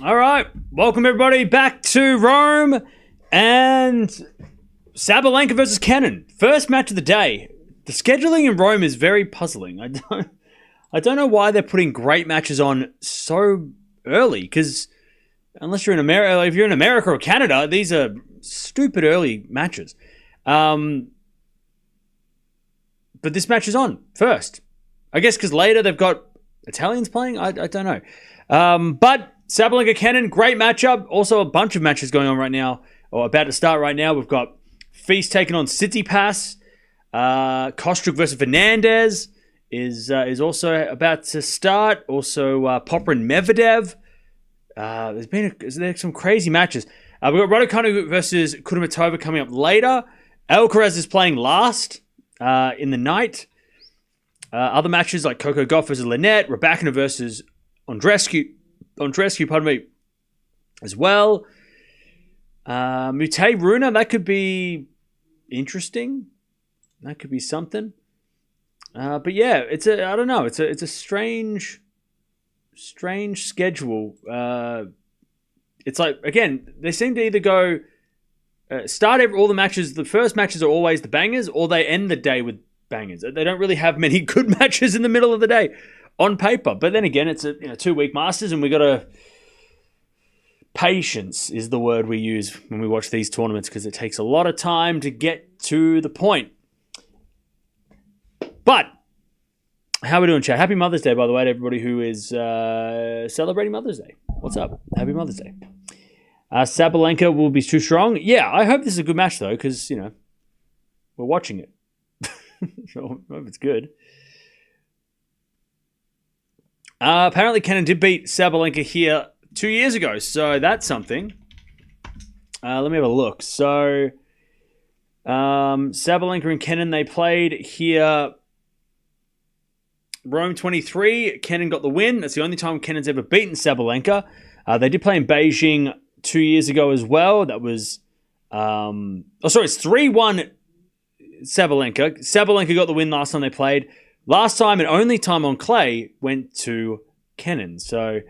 All right, welcome everybody back to Rome and Sabalenka versus Kennan. First match of the day. The scheduling in Rome is very puzzling. I don't know why they're putting great matches on so early, because unless you're in America, if you're in America or Canada, these are stupid early matches. But this match is on first. I guess because later they've got Italians playing. I don't know. But Sabalenka Kennan, great matchup. Also a bunch of matches going on right now, or about to start right now. We've got Feast taking on Tsitsipas. Kostruk versus Fernandez is also about to start. Also Popyrin Medvedev. There's some crazy matches. We've got Raducanu versus Kudermetova coming up later. Alcaraz is playing last in the night. Other matches like Coco Gauff versus Lynette, Raducanu versus Andreescu, as well. Mute Runa, that could be interesting. That could be something. But yeah, I don't know. It's a strange schedule. It's like, again, they seem to either go start all the matches. The first matches are always the bangers, or they end the day with bangers. They don't really have many good matches in the middle of the day on paper. But then again, it's a 2-week Masters, and we got to... Patience is the word we use when we watch these tournaments, because it takes a lot of time to get to the point. But how are we doing, chat? Happy Mother's Day, by the way, to everybody who is celebrating Mother's Day. What's up? Happy Mother's Day. Sabalenka will be too strong. Yeah, I hope this is a good match, though, because, we're watching it. So I hope it's good. Apparently, Kennan did beat Sabalenka here 2 years ago, so that's something. Let me have a look. So, Sabalenka and Kennan, they played here Rome 23. Kennan got the win. That's the only time Kennan's ever beaten Sabalenka. They did play in Beijing 2 years ago as well. That was... it's 3-1 Sabalenka. Sabalenka got the win last time they played. Last time and only time on clay went to Kennan. So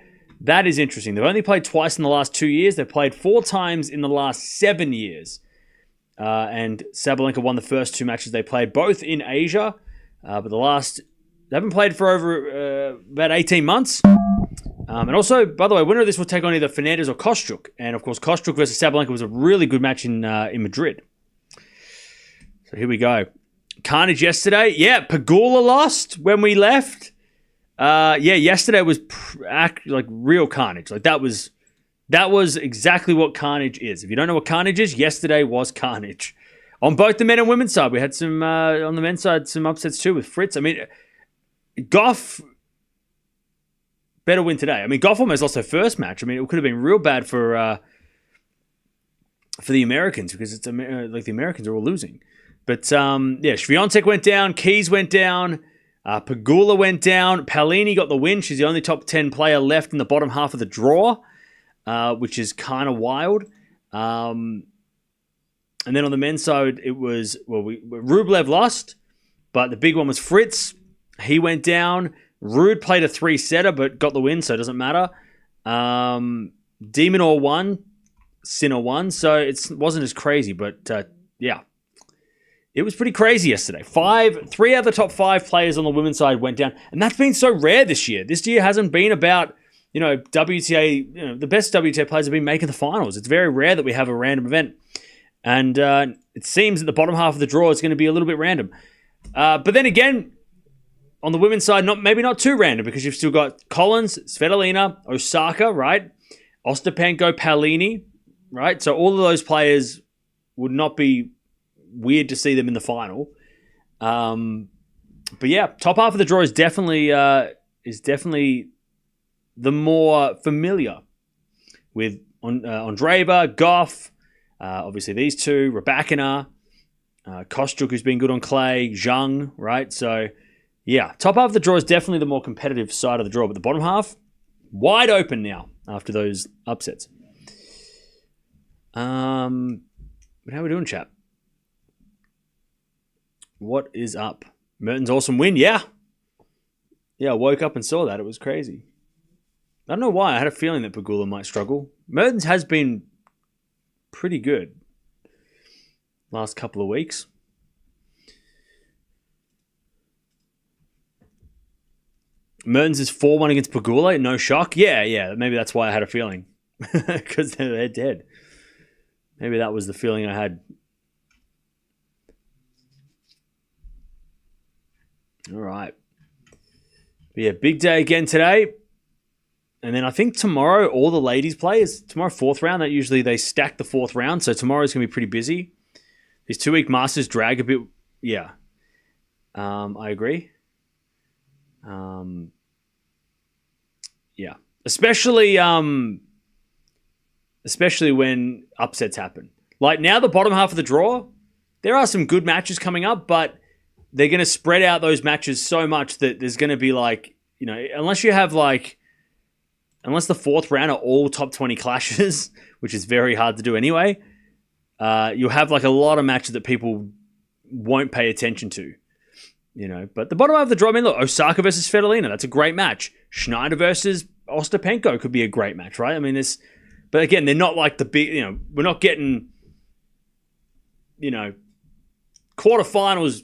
that is interesting. They've only played twice in the last 2 years. They've played 4 times in the last 7 years. And Sabalenka won the first 2 matches they played, both in Asia. But they haven't played for over about 18 months. And also, by the way, winner of this will take on either Fernandez or Kostruk. And of course, Kostruk versus Sabalenka was a really good match in Madrid. So here we go. Carnage yesterday. Yeah, Pegula lost when we left. Yesterday was like real carnage. Like that was exactly what carnage is. If you don't know what carnage is, yesterday was carnage. On both the men and women's side, we had some on the men's side some upsets too with Fritz. I mean, Gauff better win today. I mean, Gauff almost lost her first match. I mean, it could have been real bad for the Americans, because it's like the Americans are all losing. But Swiatek went down, Keys went down, Pegula went down, Paolini got the win. She's the only top 10 player left in the bottom half of the draw, which is kind of wild. And then on the men's side, it was, Rublev lost, but the big one was Fritz. He went down. Rude played a 3-setter, but got the win, so it doesn't matter. Demonor won, Sinner won, so it wasn't as crazy, but yeah. It was pretty crazy yesterday. 3 out of the top 5 players on the women's side went down. And that's been so rare this year. This year hasn't been about, WTA, the best WTA players have been making the finals. It's very rare that we have a random event. And it seems that the bottom half of the draw is going to be a little bit random. But then again, on the women's side, maybe not too random, because you've still got Collins, Svitolina, Osaka, right? Ostapenko, Paolini, right? So all of those players would not be weird to see them in the final. But yeah, top half of the draw is definitely the more familiar, with Andreeva, Gauff, obviously these two, Raducanu, Kostruk, who's been good on clay, Zhang, right? So yeah, top half of the draw is definitely the more competitive side of the draw, but the bottom half, wide open now after those upsets. But how are we doing, chat? What is up? Merton's awesome win, yeah. Yeah, I woke up and saw that. It was crazy. I don't know why. I had a feeling that Pegula might struggle. Mertens has been pretty good last couple of weeks. Mertens is 4-1 against Pegula. No shock. Yeah. Maybe that's why I had a feeling. Because they're dead. Maybe that was the feeling I had. All right. But yeah, big day again today. And then I think tomorrow, all the ladies play. Is tomorrow 4th round. That usually they stack the 4th round. So tomorrow's going to be pretty busy. These 2-week Masters drag a bit. Yeah. I agree. Yeah. Especially when upsets happen. Like now, the bottom half of the draw, there are some good matches coming up, but they're going to spread out those matches so much that there's going to be like, unless the 4th round are all top 20 clashes, which is very hard to do anyway, you'll have like a lot of matches that people won't pay attention to. But the bottom half of the draw, look, Osaka versus Federlina, that's a great match. Schneider versus Ostapenko could be a great match, right? But again, they're not like the big, we're not getting, quarterfinals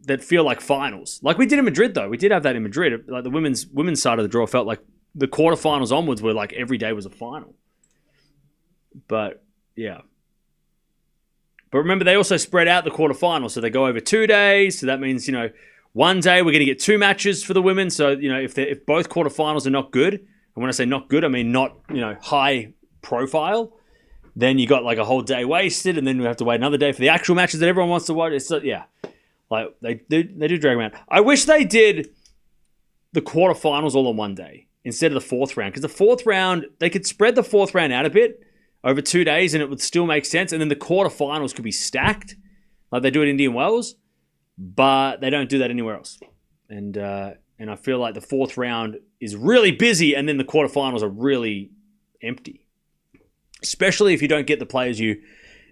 that feel like finals. Like we did in Madrid, though. We did have that in Madrid. Like the women's side of the draw felt like the quarterfinals onwards were like every day was a final. But, yeah. But remember, they also spread out the quarterfinals, so they go over 2 days. So that means, one day we're going to get 2 matches for the women. So, if both quarterfinals are not good, and when I say not good, I mean not, high profile, then you got like a whole day wasted, and then we have to wait another day for the actual matches that everyone wants to watch. It's yeah, like they do drag them out. I wish they did the quarterfinals all on one day instead of the 4th round, because the 4th round, they could spread the 4th round out a bit over 2 days, and it would still make sense. And then the quarterfinals could be stacked, like they do at Indian Wells, but they don't do that anywhere else. And I feel like the 4th round is really busy, and then the quarterfinals are really empty. Especially if you don't get the players if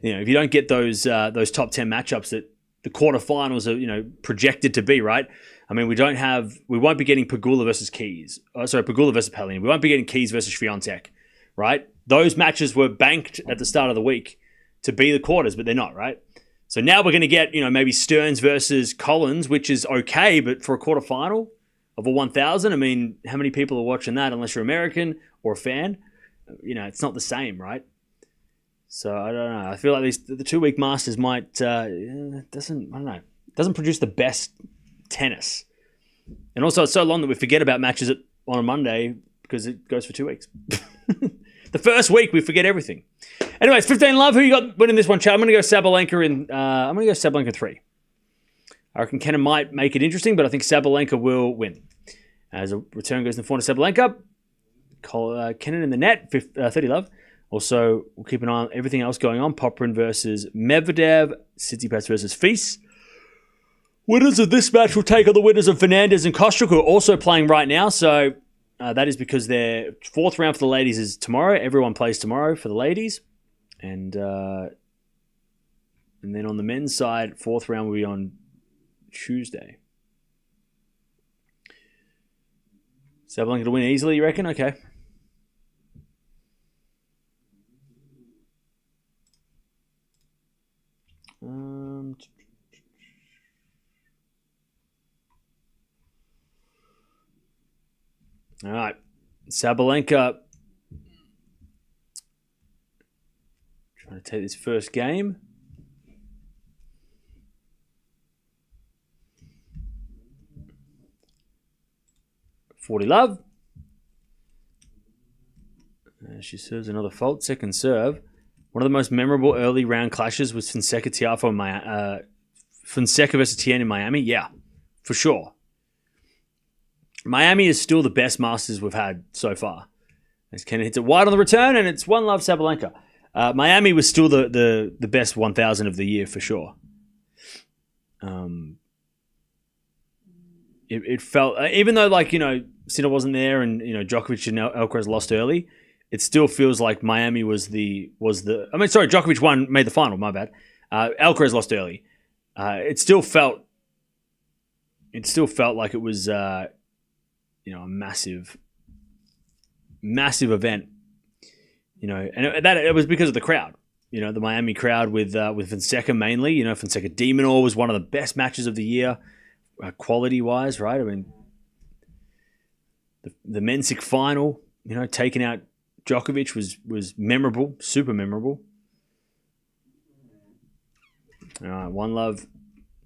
you don't get those top 10 matchups that the quarterfinals are projected to be, right? We won't be getting Pegula versus Keys. Pegula versus Palini. We won't be getting Keys versus Swiatek, right? Those matches were banked at the start of the week to be the quarters, but they're not, right? So now we're going to get, maybe Stearns versus Collins, which is okay, but for a quarterfinal of a 1,000, how many people are watching that unless you're American or a fan? It's not the same, right? So I don't know. I feel like the 2-week Masters might doesn't produce the best tennis, and also it's so long that we forget about matches on a Monday because it goes for 2 weeks. The first week we forget everything. Anyways, 15 love. Who you got winning this one, Chad? I'm going to go Sabalenka in. I'm going to go Sabalenka 3. I reckon Kennan might make it interesting, but I think Sabalenka will win. As a return goes in the form of Sabalenka. Kennan in the net, 30 love. Also, we'll keep an eye on everything else going on. Poprin versus Medvedev. Tsitsipas versus Fils. Winners of this match will take on the winners of Fernandez and Kostruk, who are also playing right now. So that is because their 4th round for the ladies is tomorrow. Everyone plays tomorrow for the ladies. And then on the men's side, 4th round will be on Tuesday. Sabalenka to win easily, you reckon? Okay. All right. Sabalenka trying to take this first game. $40 love. She serves another fault. Second serve. One of the most memorable early round clashes was Fonseca versus Tien in Miami. Yeah, for sure. Miami is still the best Masters we've had so far. As Kennan hits it wide on the return, and it's 1 love Sabalenka. Miami was still the best 1,000 of the year for sure. It felt, even though Sinner wasn't there and Djokovic and Alcaraz lost early, it still feels like Miami was Djokovic won, made the final. My bad. Alcaraz lost early. It still felt like it was a massive massive event. And it was because of the crowd. The Miami crowd with Fonseca mainly. Fonseca Demonor was one of the best matches of the year, quality-wise, right? I mean, the Mensic final, taking out Djokovic was memorable, super memorable. All right, one love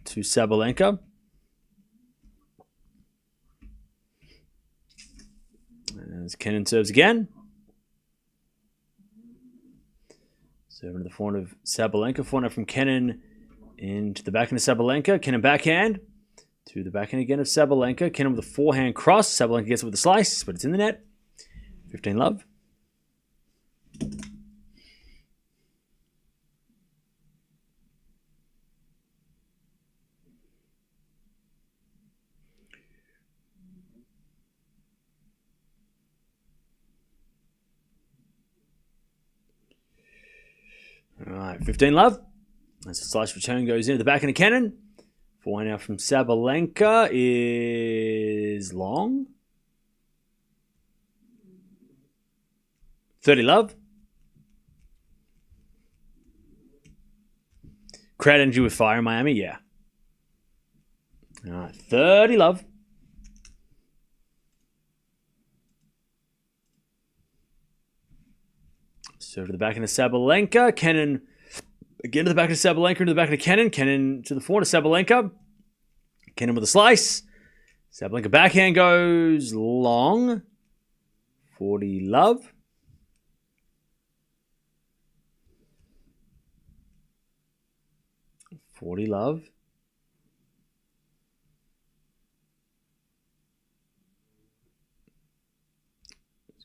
to Sabalenka. As Kennan serves again. Serving to the forehand of Sabalenka. Forehand from Kennan into the backhand of Sabalenka. Kennan backhand to the backhand again of Sabalenka. Kennan with a forehand cross. Sabalenka gets it with a slice, but it's in the net. 15 love. All right, 15 love. As the slice return goes into the backhand of Kennan. Forehand out from Sabalenka is long. 30 love. Crowd energy with fire in Miami, yeah. All right, 30 love. Serve to the backhand of Sabalenka. Kennan again to the backhand of Sabalenka, into the backhand of Kennan. Kennan to the forehand of Sabalenka. Kennan with a slice. Sabalenka backhand goes long. 40 love.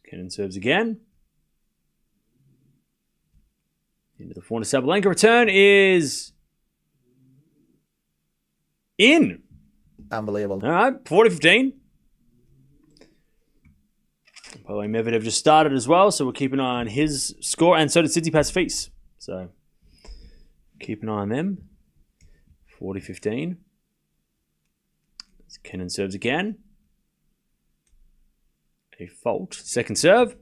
Kennan serves again. Into the forehand of Sabalenka. Return is in. Unbelievable. All right, 40-15. By the way, Medvedev just started as well, so we'll keep an eye on his score, and so did Tsitsipas Feast. So keep an eye on them. 40-15. Kennan serves again. A fault. Second serve.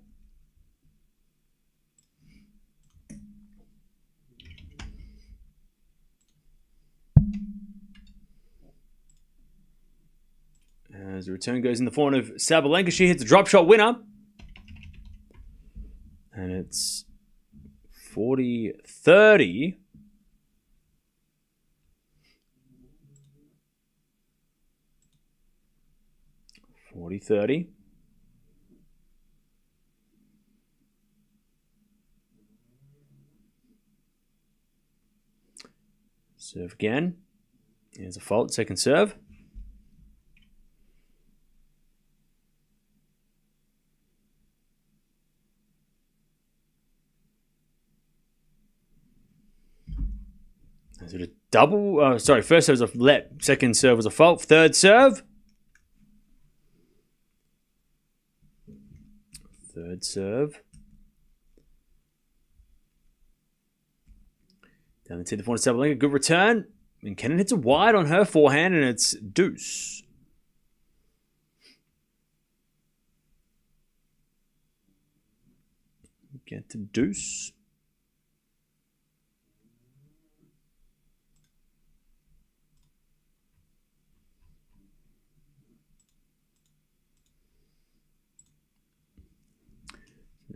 As the return goes in the forehand of Sabalenka, she hits a drop shot winner. And it's 40-30. Serve again. Here's a fault. Second serve. Is it a double? First serve was a let. Second serve was a fault. Third serve. Down to the forehand of Sabalenka. Good return. And Kennan hits a wide on her forehand, and it's deuce. Get to deuce.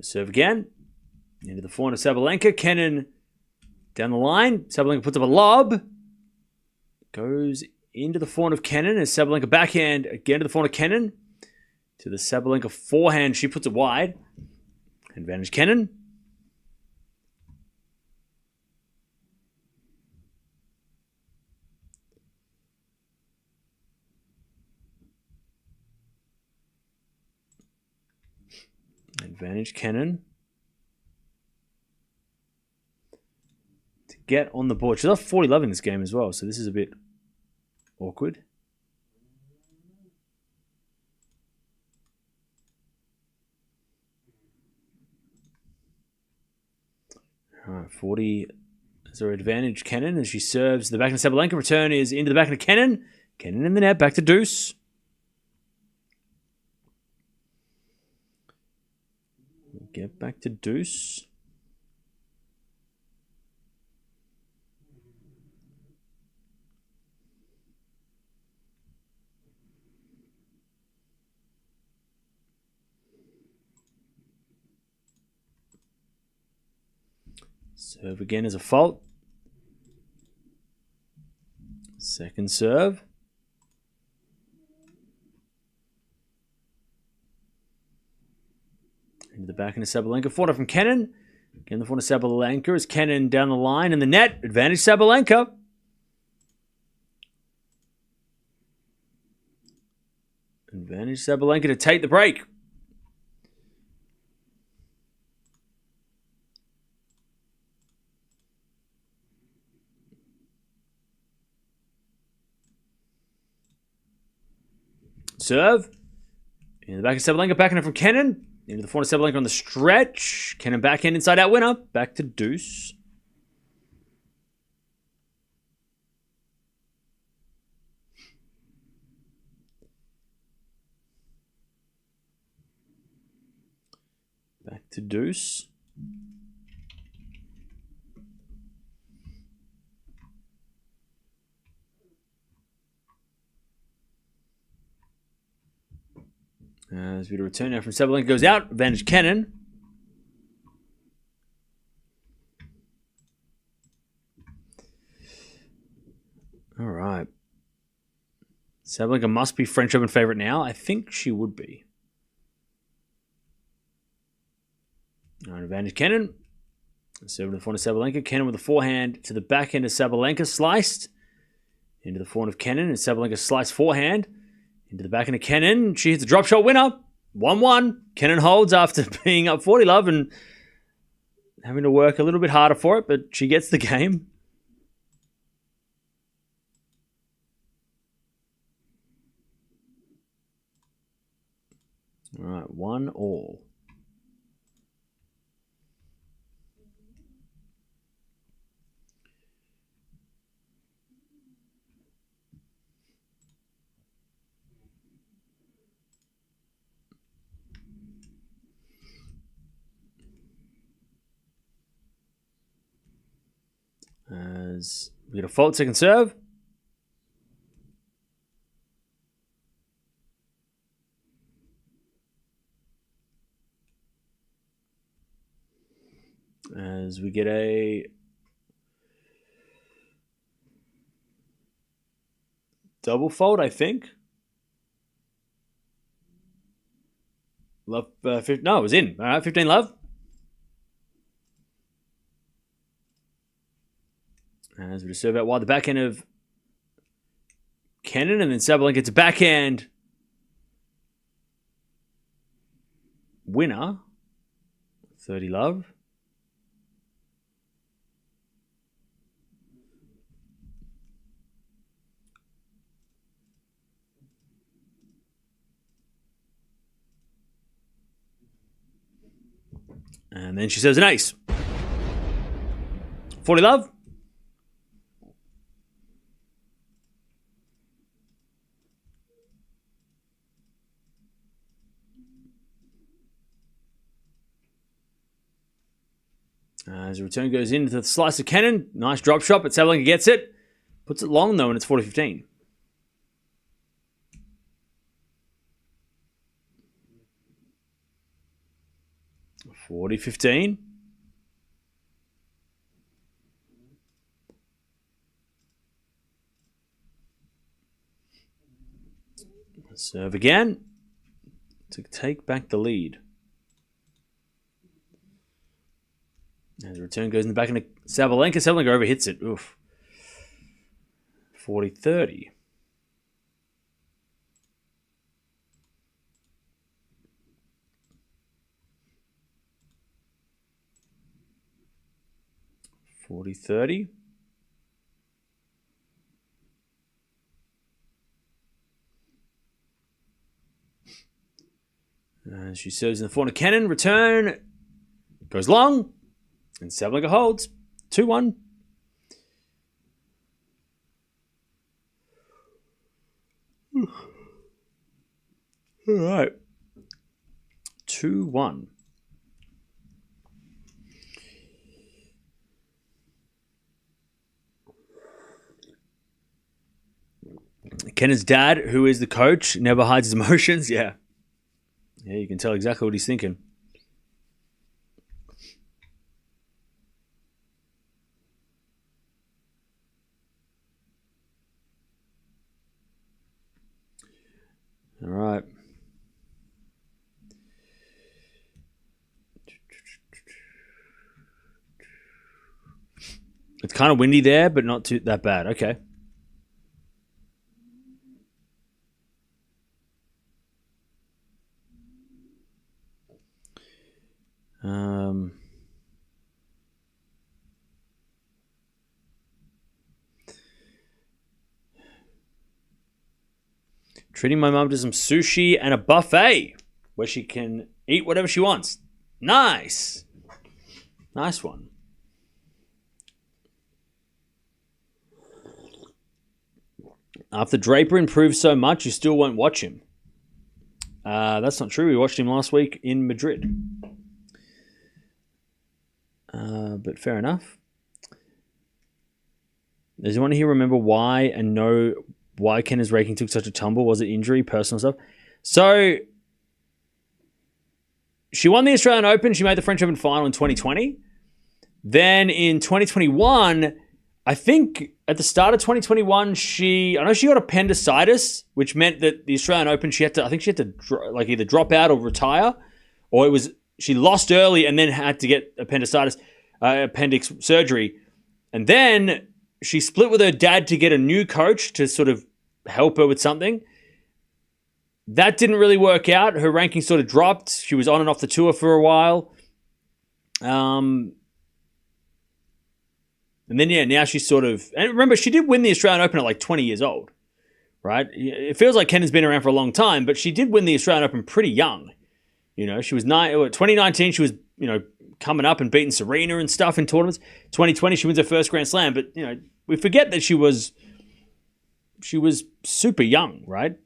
Serve again. Into the forehand of Sabalenka. Kennan down the line. Sabalenka puts up a lob. Goes into the forehand of Kennan. And Sabalenka backhand again to the forehand of Kennan. To the Sabalenka forehand. She puts it wide. Advantage Kennan. Advantage Kennan to get on the board. She's off 40-love in this game as well, so this is a bit awkward. All right, 40 is her advantage. Kennan as she serves the backhand of Sabalenka. Return is into the backhand of Kennan. Kennan in the net, back to deuce. Get back to deuce. Serve again is a fault. Second serve. Into the back into Sabalenka. Forehand from Kennan. Again, the forehand Sabalenka is Kennan down the line in the net. Advantage Sabalenka. Advantage Sabalenka to take the break. Serve. In the back of Sabalenka, backhand from Kennan. Into the forehand Sabalenka on the stretch. Kennan backhand inside out winner. Back to deuce. Back to deuce. As we return now from Sabalenka goes out. Advantage Kennan. All right. Sabalenka must be French Open favorite now. I think she would be. All right, advantage Kennan. Serving to the forehand of Sabalenka. Kennan with the forehand to the backhand of Sabalenka. Sliced. Into the forehand of Kennan. And Sabalenka sliced forehand. Into the backhand of Kennan. She hits the drop shot winner. 1-1. Kennan holds after being up 40 love and having to work a little bit harder for it, but she gets the game. All right, 1-1. As we get a fault second serve. As we get a double fault, I think. Love, no, it was in. All right, 15 love. As we just serve out wide the backhand of Kennan, and then Sabalenka gets a backhand winner. 30 love. And then she serves an ace. 40 love. As the return goes into the slice of Kennan. Nice drop shot, but Sabalenka gets it. Puts it long, though, and it's 40-15. $40-15. Serve again to take back the lead. As the return goes in the back into Sabalenka. Sabalenka overhits it. Oof. 40-30. $40-30. And she serves in the forehand of Kennan. Return goes long. And Sabalenka holds. 2-1. All right. 2-1. Kennan's dad, who is the coach, never hides his emotions. Yeah. Yeah, you can tell exactly what he's thinking. All right. It's kind of windy there, but not too that bad. Okay. Treating my mum to some sushi and a buffet where she can eat whatever she wants. Nice. Nice one. After Draper improved so much, you still won't watch him. That's not true. We watched him last week in Madrid. But fair enough. Does anyone here remember why and know why Kennan's ranking took such a tumble? Was it injury, personal stuff? So, she won the Australian Open. She made the French Open final in 2020. Then in 2021, I think at the start of 2021, I know she got appendicitis, which meant that the Australian Open, she had to either drop out or retire, or she lost early and then had to get appendix surgery. And then she split with her dad to get a new coach to sort of help her with something. That didn't really work out. Her ranking sort of dropped. She was on and off the tour for a while. And then, now she's sort of... And remember, she did win the Australian Open at like 20 years old, right? It feels like Kennan's been around for a long time, but she did win the Australian Open pretty young. She was 2019, she was, coming up and beating Serena and stuff in tournaments. 2020, she wins her first Grand Slam, but, we forget that she was super young, right?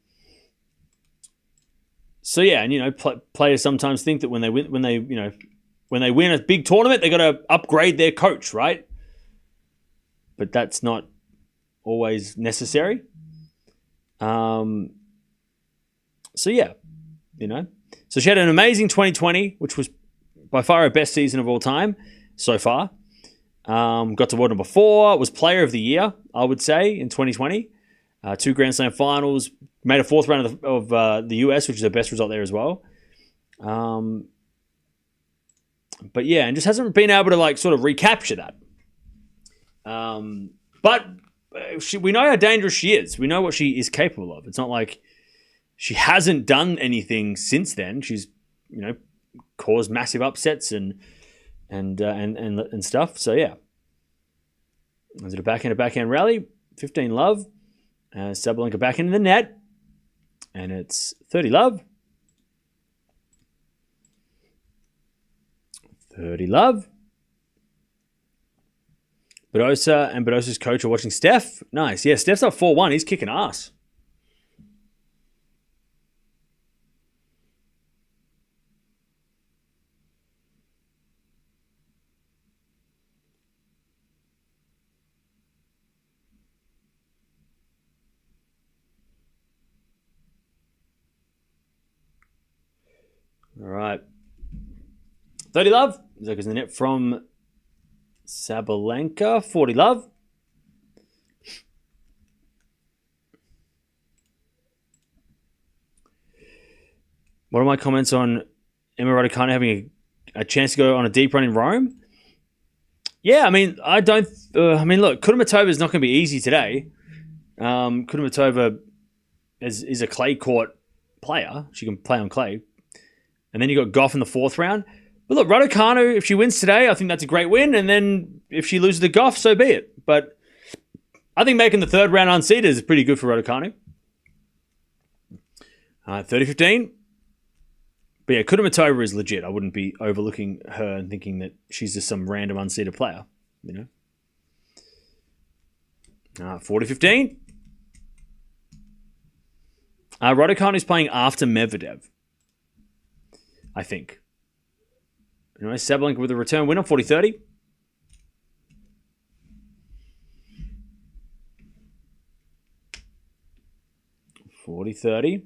So yeah, and players sometimes think that when they win a big tournament, they got to upgrade their coach, right? But that's not always necessary. So yeah, So she had an amazing 2020, which was by far her best season of all time so far. Got to world number 4. Was player of the year, I would say, in 2020. 2 Grand Slam finals. Made a 4th round of the US, which is her best result there as well. But yeah, and just hasn't been able to sort of recapture that. But we know how dangerous she is. We know what she is capable of. It's not like she hasn't done anything since then. She's, caused massive upsets and stuff. So yeah. Is it a backhand rally? 15 love. Sabalenka back into the net. And it's 30 love. 30 love. Badosa and Badosa's coach are watching Steph. Nice. Yeah, Steph's up 4-1. He's kicking ass. All right. 30 love. Zoka's in the net from Sabalenka. 40 love. What are my comments on Emma Raducanu having a chance to go on a deep run in Rome? Yeah, look, Kudermetova is not going to be easy today. Kudermetova is a clay court player. She can play on clay. And then you got Gauff in the 4th round. But look, Raducanu, if she wins today, I think that's a great win. And then if she loses to Gauff, so be it. But I think making the 3rd round unseeded is pretty good for Raducanu. 30-15. But yeah, Kudermetova is legit. I wouldn't be overlooking her and thinking that she's just some random unseeded player. 40-15. Raducanu is playing after Medvedev, I think. Anyway, Sabalenka with a return winner, 40-30. 40-30.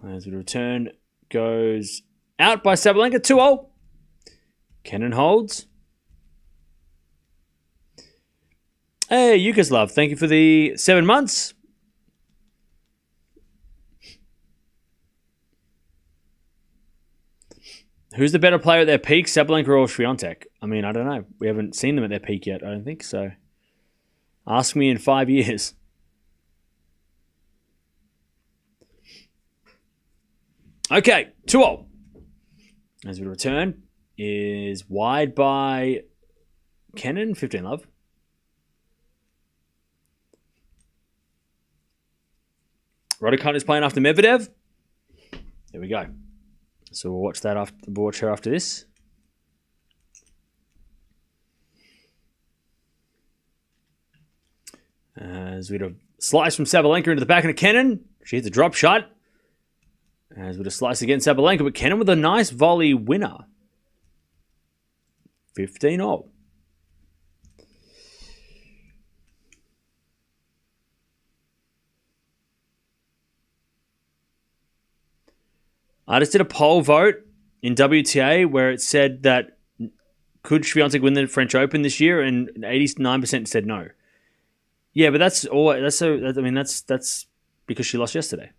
As the return goes out by Sabalenka, 2-0. Kennan holds. Hey, Yugoslav, thank you for the 7 months. Who's the better player at their peak, Sabalenka or Swiatek? I mean, I don't know. We haven't seen them at their peak yet, I don't think so. Ask me in 5 years. Okay, 2-0. As we return, is wide by Kennan, 15 love. Raducanu is playing after Medvedev. There we go. So we'll watch that after. We'll watch her after this. As we have slice from Sabalenka into the back of Kennan. She hits a drop shot. As we have slice against Sabalenka, but Kennan with a nice volley winner. 15-0. I just did a poll vote in WTA where it said that could Swiatek win the French Open this year, and 89% said no. Yeah, but that's all. That's because she lost yesterday.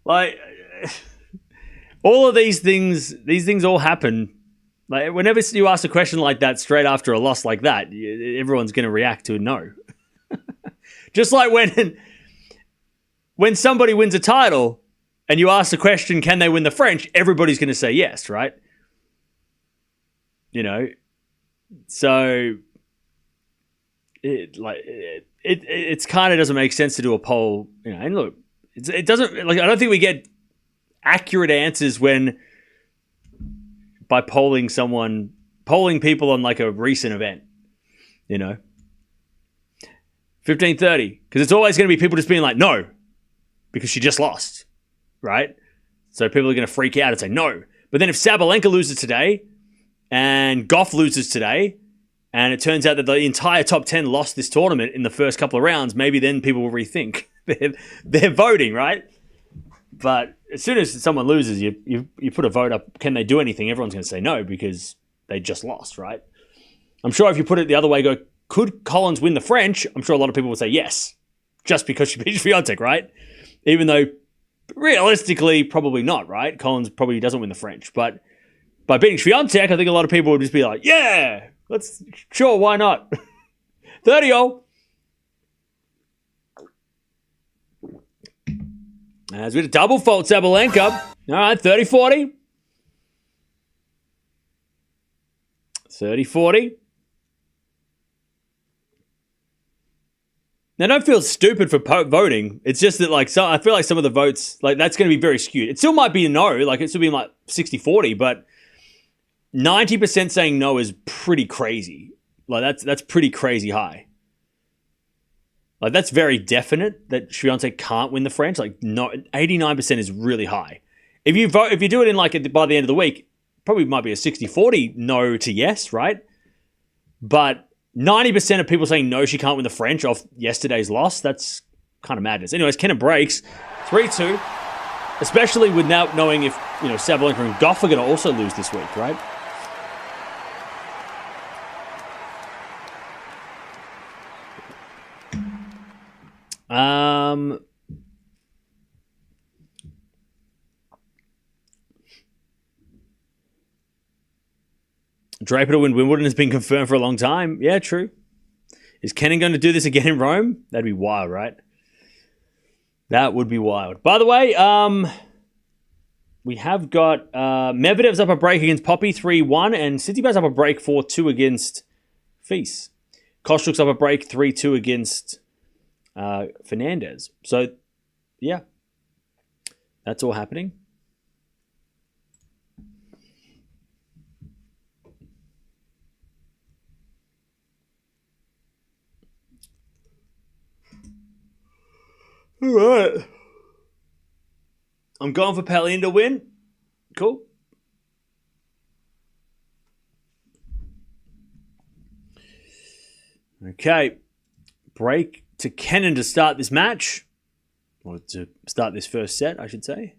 Like, all of these things all happen. Like, whenever you ask a question like that straight after a loss like that, everyone's going to react to a no. Just like when somebody wins a title and you ask the question, can they win the French? Everybody's going to say yes, right? You know, so it's kind of doesn't make sense to do a poll, you know. And look, it doesn't, like, I don't think we get accurate answers by polling people on like a recent event, you know. 15-30, because it's always going to be people just being like, no, because she just lost, right? So people are going to freak out and say no. But then if Sabalenka loses today and Gauff loses today, and it turns out that the entire top 10 lost this tournament in the first couple of rounds, maybe then people will rethink their voting, right? But as soon as someone loses, you put a vote up, can they do anything? Everyone's going to say no because they just lost, right? I'm sure if you put it the other way, go, could Collins win the French? I'm sure a lot of people would say yes, just because she beat Swiatek, right? Even though realistically, probably not, right? Collins probably doesn't win the French. But by beating Swiatek, I think a lot of people would just be like, yeah, sure, why not? 30-0. As we had a double fault Sabalenka. All right, 30-40. 30-40. Now, don't feel stupid for voting. It's just that, like, I feel like some of the votes, like, that's going to be very skewed. It still might be a no. Like, it still be like 60-40, but 90% saying no is pretty crazy. Like, that's pretty crazy high. Like, that's very definite that Swiatek can't win the French. Like, no, 89% is really high. If you do it in, like, by the end of the week, probably might be a 60-40 no to yes, right? But 90% of people saying no, she can't win the French off yesterday's loss, that's kind of madness. Anyways, Kennan breaks 3-2, especially with now knowing if, you know, Sabalenka and Gauff are going to also lose this week, right? Draper to win Wimbledon has been confirmed for a long time. Yeah, true. Is Kennan going to do this again in Rome? That'd be wild, right? That would be wild. By the way, we have got Medvedev's up a break against Poppy 3-1, and Tsitsipas up a break 4-2 against Fils. Kostruk's up a break 3-2 against Fernandez. So, yeah, that's all happening. All right. I'm going for Palin to win. Cool. Okay. Break to Kennan to start this match. Or to start this first set, I should say.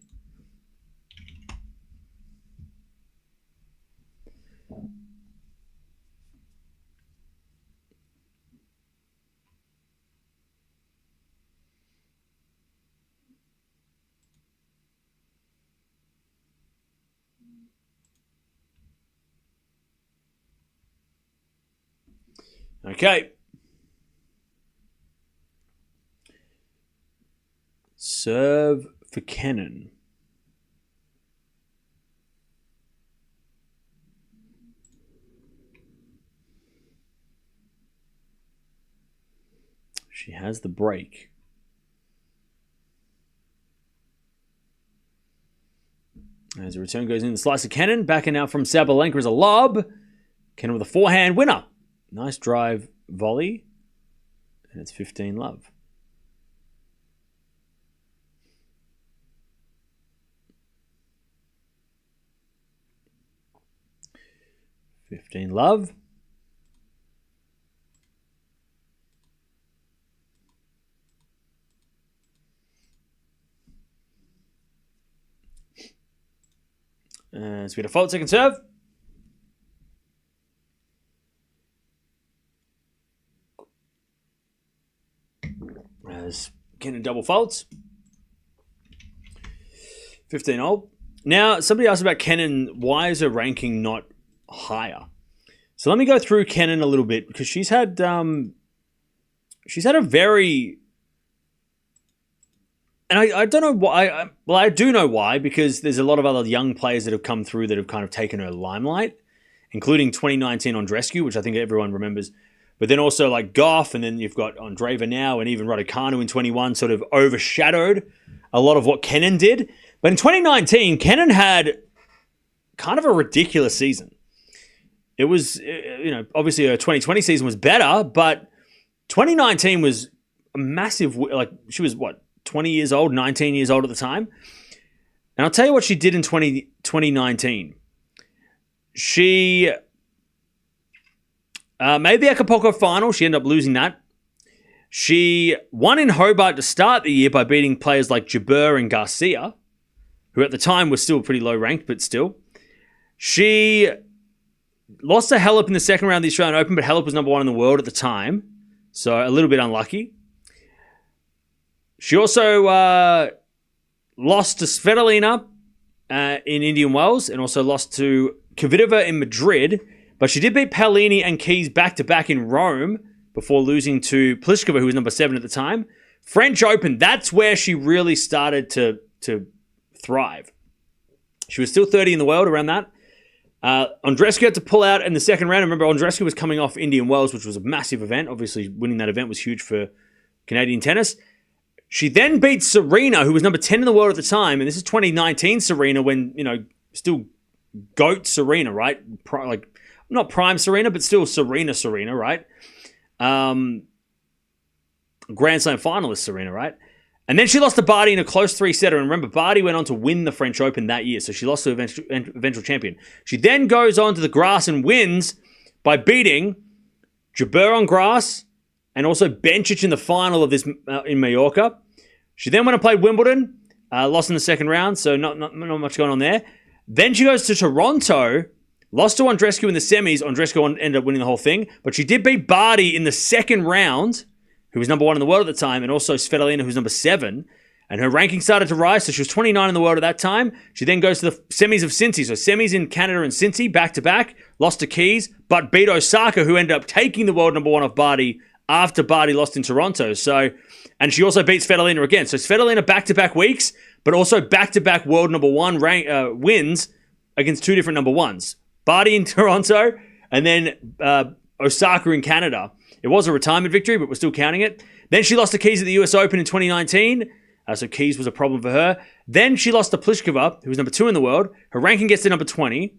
Okay. Serve for Kennan. She has the break. As the return goes in, the slice of Kennan. Backing out from Sabalenka is a lob. Kennan with a forehand winner. Nice drive volley. And it's 15-love. Love. So we get a fault second serve. As Kennan double faults. 15-all. Now, somebody asked about Kennan. Why is her ranking not higher? So let me go through Kennan a little bit because she's had a very, and I don't know why. Well, I do know why, because there's a lot of other young players that have come through that have kind of taken her limelight, including 2019 Andreescu, which I think everyone remembers. But then also like Gauff, and then you've got Andreeva now, and even Raducanu in 21 sort of overshadowed a lot of what Kennan did. But in 2019, Kennan had kind of a ridiculous season. It was, obviously her 2020 season was better, but 2019 was a massive, like she was 20 years old, 19 years old at the time. And I'll tell you what she did in 2019. She made the Acapulco final. She ended up losing that. She won in Hobart to start the year by beating players like Jabeur and Garcia, who at the time were still pretty low ranked, but still. She lost to Halep in the second round of the Australian Open, but Halep was number 1 in the world at the time, so a little bit unlucky. She also lost to Svitolina in Indian Wells, and also lost to Kvitova in Madrid, but she did beat Paolini and Keys back-to-back in Rome before losing to Pliskova, who was number 7 at the time. French Open, that's where she really started to thrive. She was still 30 in the world around that. Andreescu had to pull out in the second round. Remember, Andreescu was coming off Indian Wells, which was a massive event. Obviously, winning that event was huge for Canadian tennis. She then beat Serena, who was number 10 in the world at the time. And this is 2019 Serena, when, still GOAT Serena, right? Not prime Serena, but still Serena, right? Grand Slam finalist Serena, right? And then she lost to Barty in a close 3-setter. And remember, Barty went on to win the French Open that year. So she lost to the eventual champion. She then goes on to the grass and wins by beating Jabeur on grass and also Bencic in the final of this in Mallorca. She then went and played Wimbledon, lost in the second round. So not much going on there. Then she goes to Toronto, lost to Andreescu in the semis. Andreescu ended up winning the whole thing. But she did beat Barty in the second round, who was number 1 in the world at the time, and also Svitolina, who's number 7. And her ranking started to rise, so she was 29 in the world at that time. She then goes to the semis of Cincy. So semis in Canada and Cincy, back-to-back, lost to Keys, but beat Osaka, who ended up taking the world number 1 off Barty after Barty lost in Toronto. So, and she also beat Svitolina again. So Svitolina back-to-back weeks, but also back-to-back world number 1 wins against 2 different number 1s. Barty in Toronto, and then Osaka in Canada. It was a retirement victory, but we're still counting it. Then she lost to Keys at the US Open in 2019. So Keys was a problem for her. Then she lost to Pliskova, who was number 2 in the world. Her ranking gets to number 20.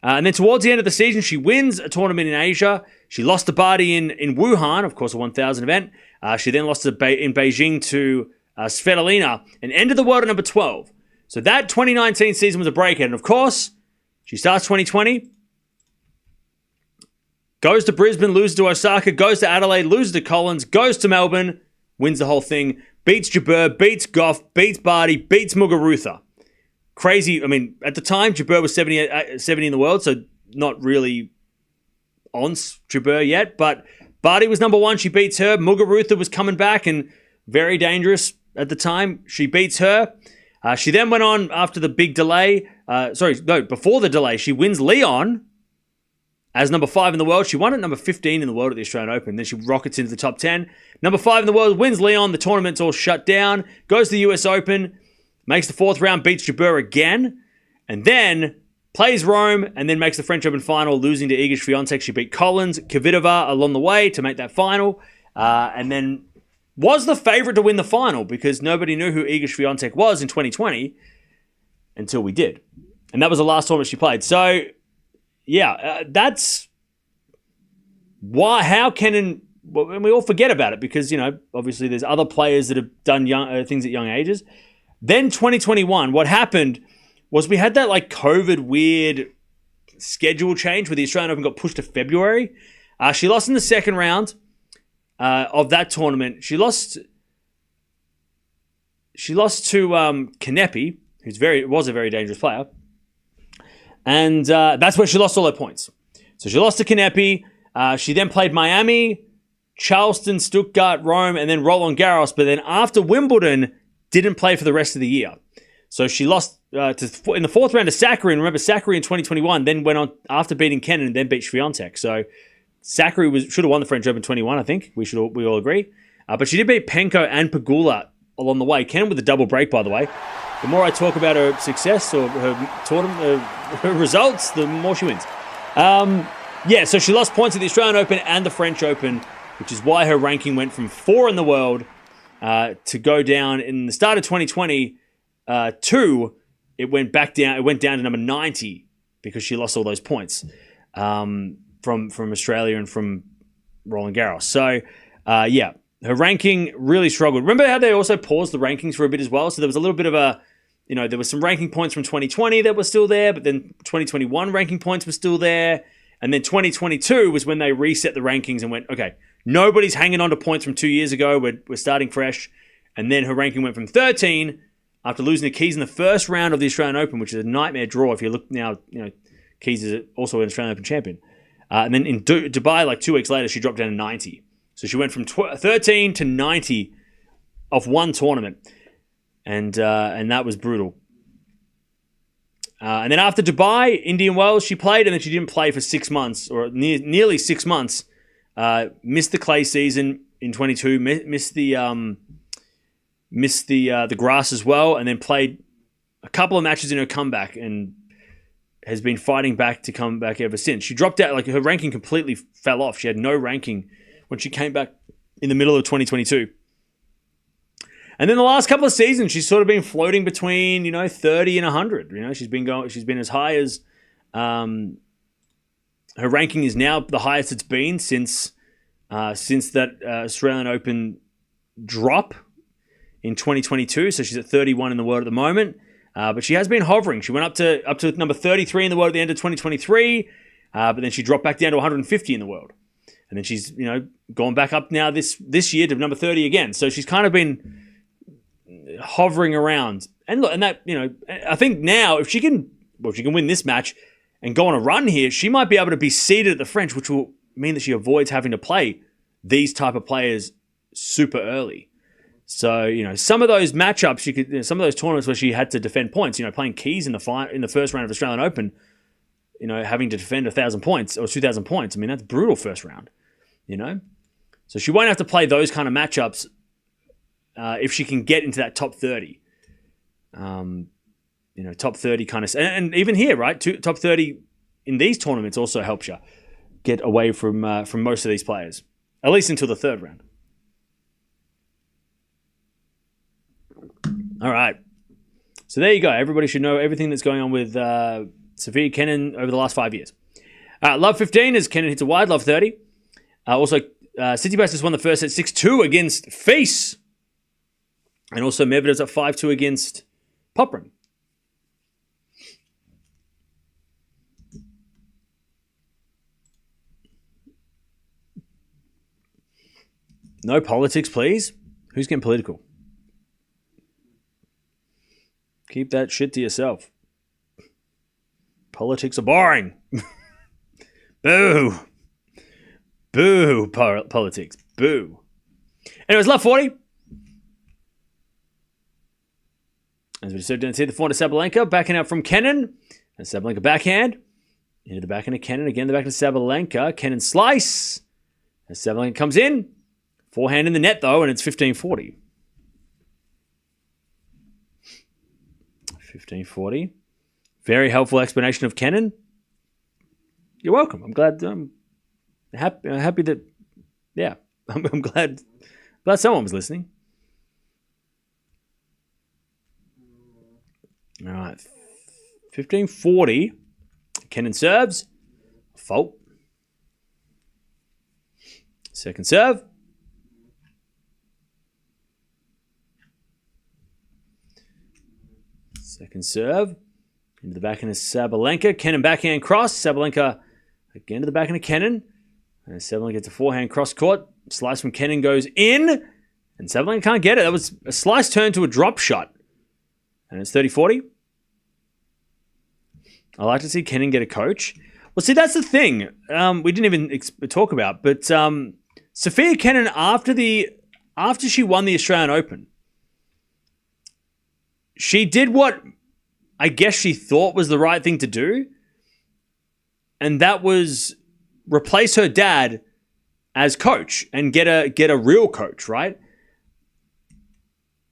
And then towards the end of the season, she wins a tournament in Asia. She lost to Barty in Wuhan, of course, a 1,000 event. She then lost in Beijing to Svitolina and ended the world at number 12. So that 2019 season was a breakout. And of course, she starts 2020. Goes to Brisbane, loses to Osaka, goes to Adelaide, loses to Collins, goes to Melbourne, wins the whole thing, beats Jabeur, beats Gauff, beats Barty, beats Muguruza. Crazy. I mean, at the time, Jabeur was 70 in the world, so not really on Jabeur yet, but Barty was number one. She beats her. Muguruza was coming back and very dangerous at the time. She beats her. She then went on after the big delay. Before the delay, she wins Leon as number 5 in the world. She won at number 15 in the world at the Australian Open. Then she rockets into the top 10. Number 5 in the world, wins Leon. The tournament's all shut down. Goes to the US Open. Makes the 4th round, beats Jabeur again. And then plays Rome and then makes the French Open final, losing to Iga Swiatek. She beat Collins, Kvitova along the way to make that final. And then was the favourite to win the final because nobody knew who Iga Swiatek was in 2020 until we did. And that was the last tournament she played. So, yeah, that's how Kennan, and we all forget about it because, obviously there's other players that have done things at young ages. Then 2021, what happened was we had that COVID weird schedule change where the Australian Open got pushed to February. She lost in the second round of that tournament. She lost to Kanepi, who was a very dangerous player. And that's where she lost all her points. So she lost to Kanepi. She then played Miami, Charleston, Stuttgart, Rome, and then Roland Garros. But then after Wimbledon, didn't play for the rest of the year. So she lost in the 4th round to Sakkari. And remember, Sakkari in 2021 then went on after beating Kennan and then beat Swiatek. So Sakkari should have won the French Open 21, I think. We all agree. But she did beat Penko and Pegula along the way. Kennan with a double break, by the way. The more I talk about her success or her tournament, her results, the more she wins. So she lost points at the Australian Open and the French Open, which is why her ranking went from 4 in the world to go down in the start of 2020 it went back down. It went down to number 90 because she lost all those points from Australia and from Roland Garros. So, her ranking really struggled. Remember how they also paused the rankings for a bit as well? So there was a little bit of there was some ranking points from 2020 that were still there, but then 2021 ranking points were still there. And then 2022 was when they reset the rankings and went, okay, nobody's hanging on to points from 2 years ago. We're starting fresh. And then her ranking went from 13 after losing to Keys in the first round of the Australian Open, which is a nightmare draw. If you look now, Keys is also an Australian Open champion. And then in Dubai, 2 weeks later, she dropped down to 90. So she went from 13 to 90 off one tournament. And that was brutal. And then after Dubai, Indian Wells, she played, and then she didn't play for 6 months, or nearly 6 months. Missed the clay season in 22, missed the grass as well, and then played a couple of matches in her comeback and has been fighting back to come back ever since. She dropped out, her ranking completely fell off. She had no ranking when she came back in the middle of 2022. And then the last couple of seasons, she's sort of been floating between, 30 and 100. She's been as high as, her ranking is now the highest it's been since that Australian Open drop in 2022. So she's at 31 in the world at the moment. But she has been hovering. She went up to number 33 in the world at the end of 2023. But then she dropped back down to 150 in the world. And then she's, gone back up now this year to number 30 again. So she's kind of been hovering around. And look, and that, I think now if she can win this match and go on a run here, she might be able to be seeded at the French, which will mean that she avoids having to play these type of players super early. So, some of those matchups, she could, some of those tournaments where she had to defend points, playing Keys in the first round of Australian Open, having to defend 1,000 points or 2,000 points. I mean, that's brutal first round, So she won't have to play those kind of matchups if she can get into that top 30. Top 30 kind of... And even here, right? Top 30 in these tournaments also helps you get away from most of these players, at least until the third round. All right. So there you go. Everybody should know everything that's going on with Sofia Kenin over the last 5 years. Love 15 as Kennan hits a wide. Love 30. Also, Tsitsipas has won the first set 6-2 against Feast. And also Medvedev's at 5-2 against Poprin. No politics, please. Who's getting political? Keep that shit to yourself. Politics are boring. Boo. Boo, politics. Boo. Anyways, love 40. As we said, didn't see the forehand to Sabalenka. Backhand out from Kennan. And Sabalenka backhand. Into the backhand of Kennan. Again, the backhand of Sabalenka. Kennan slice. As Sabalenka comes in. Forehand in the net, though, and it's 15-40. 15-40. Very helpful explanation of Kennan. You're welcome. I'm glad. Happy that. Yeah, I'm glad someone was listening. All right, 15-40. Kennan serves. Fault. Second serve. Second serve. Into the backhand of Sabalenka. Kennan backhand cross. Sabalenka again to the backhand of Kennan. And Sabalenka gets a forehand cross court. Slice from Kennan goes in. And Sabalenka can't get it. That was a slice turn to a drop shot. And it's 30-40. I like to see Kennan get a coach. Well, see, that's the thing. We didn't even talk about. But Sofia Kenin, after she won the Australian Open, she did what I guess she thought was the right thing to do. And that was replace her dad as coach and get a real coach, right?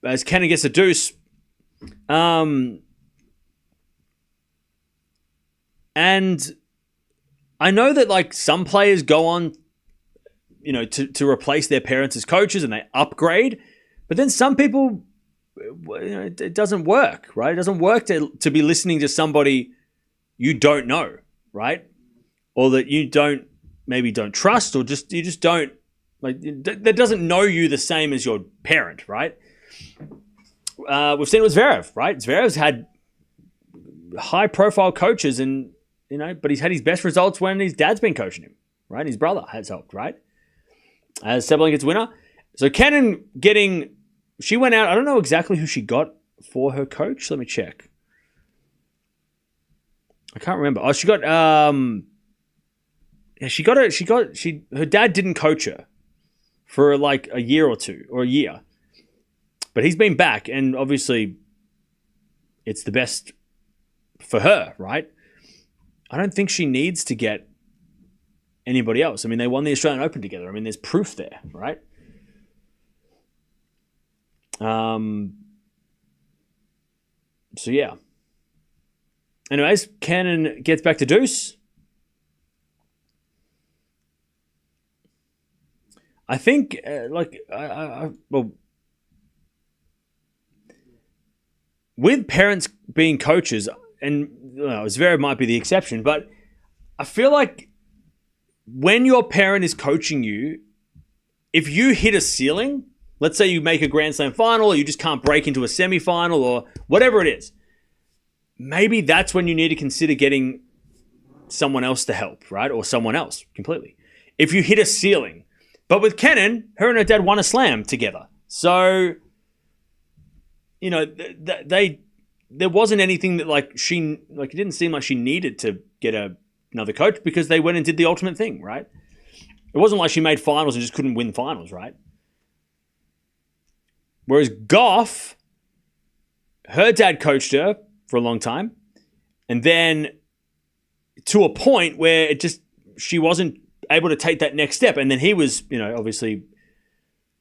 As Kennan gets a deuce. And I know that like some players go on, to replace their parents as coaches and they upgrade. But then some people, it doesn't work, right? It doesn't work to be listening to somebody you don't know, right? Or that you don't trust, or you just don't, like, that doesn't know you the same as your parent, right? We've seen it with Zverev, right? Zverev's had high profile coaches and, but he's had his best results when his dad's been coaching him, right? His brother has helped, right? As Sabalenka gets winner. So Kennan she went out. I don't know exactly who she got for her coach. Let me check. I can't remember. Oh, she got, her dad didn't coach her for like a year or two, or a year. But he's been back, and obviously it's the best for her, right? I don't think she needs to get anybody else. I mean, they won the Australian Open together. I mean, there's proof there, right? So, yeah. Anyways, Kennan gets back to deuce. I think, with parents being coaches, and Zverev might be the exception, but I feel like when your parent is coaching you, if you hit a ceiling, let's say you make a Grand Slam final, or you just can't break into a semi-final, or whatever it is, maybe that's when you need to consider getting someone else to help, right? Or someone else completely. If you hit a ceiling. But with Kennan, her and her dad won a slam together. So, there wasn't anything that it didn't seem like she needed to get another coach, because they went and did the ultimate thing, right? It wasn't like she made finals and just couldn't win finals, right? Whereas Gauff, her dad coached her for a long time, and then to a point where she wasn't able to take that next step, and then he was, obviously,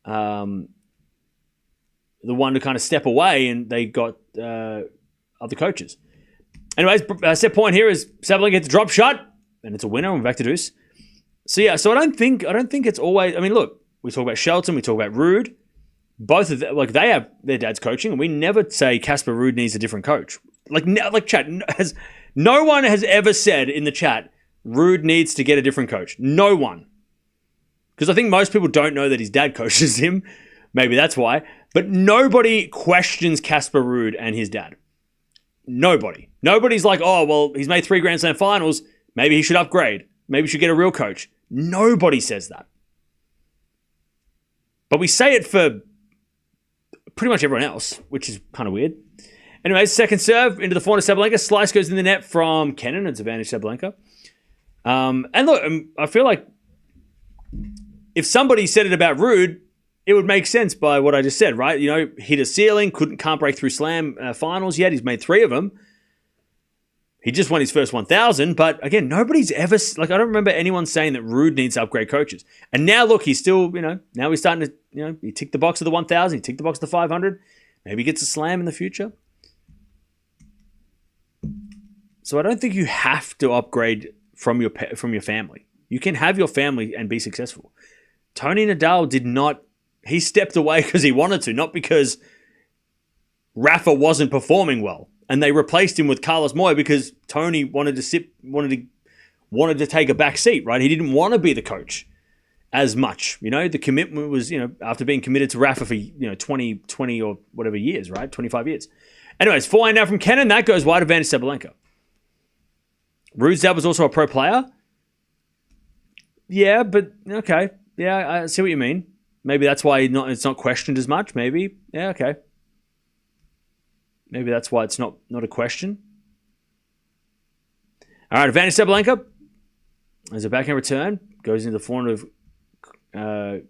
the one to kind of step away, and they got other coaches. Anyways, set point here is Sabalenka gets a drop shot, and it's a winner. We're back to deuce. So yeah, so I don't think it's always. I mean, look, we talk about Shelton, we talk about Ruud. Both of them, they have their dad's coaching, and we never say Casper Ruud needs a different coach. Chat no one has ever said in the chat Ruud needs to get a different coach. No one, because I think most people don't know that his dad coaches him. Maybe that's why. But nobody questions Casper Ruud and his dad. Nobody. Nobody's like, oh, well, he's made 3 Grand Slam finals. Maybe he should upgrade. Maybe he should get a real coach. Nobody says that. But we say it for pretty much everyone else, which is kind of weird. Anyways, second serve into the forehand of Sabalenka. Slice goes in the net from Kennan. It's advantage Sabalenka. And look, I feel like if somebody said it about Rude, it would make sense by what I just said, right? You know, hit a ceiling, can't break through slam finals yet. He's made 3 of them. He just won his first 1,000. But again, nobody's ever, like, I don't remember anyone saying that Rude needs to upgrade coaches. And now, look, he's still, now he's starting to, he ticked the box of the 1,000. He ticked the box of the 500. Maybe he gets a slam in the future. So I don't think you have to upgrade from your family. You can have your family and be successful. Tony Nadal did not. He stepped away because he wanted to, not because Rafa wasn't performing well, and they replaced him with Carlos Moya because Tony wanted to take a back seat. Right? He didn't want to be the coach as much. The commitment was after being committed to Rafa for 20 or whatever years, right? 25 years. Anyways, forehand now from Kennan. That goes wide, advantage Sabalenka. Rude's dad was also a pro player. Yeah, but okay. Yeah, I see what you mean. Maybe that's why it's not questioned as much. Maybe. Yeah, okay. Maybe that's why it's not a question. All right, advantage Sabalenka. As a backhand return, goes into the forehand of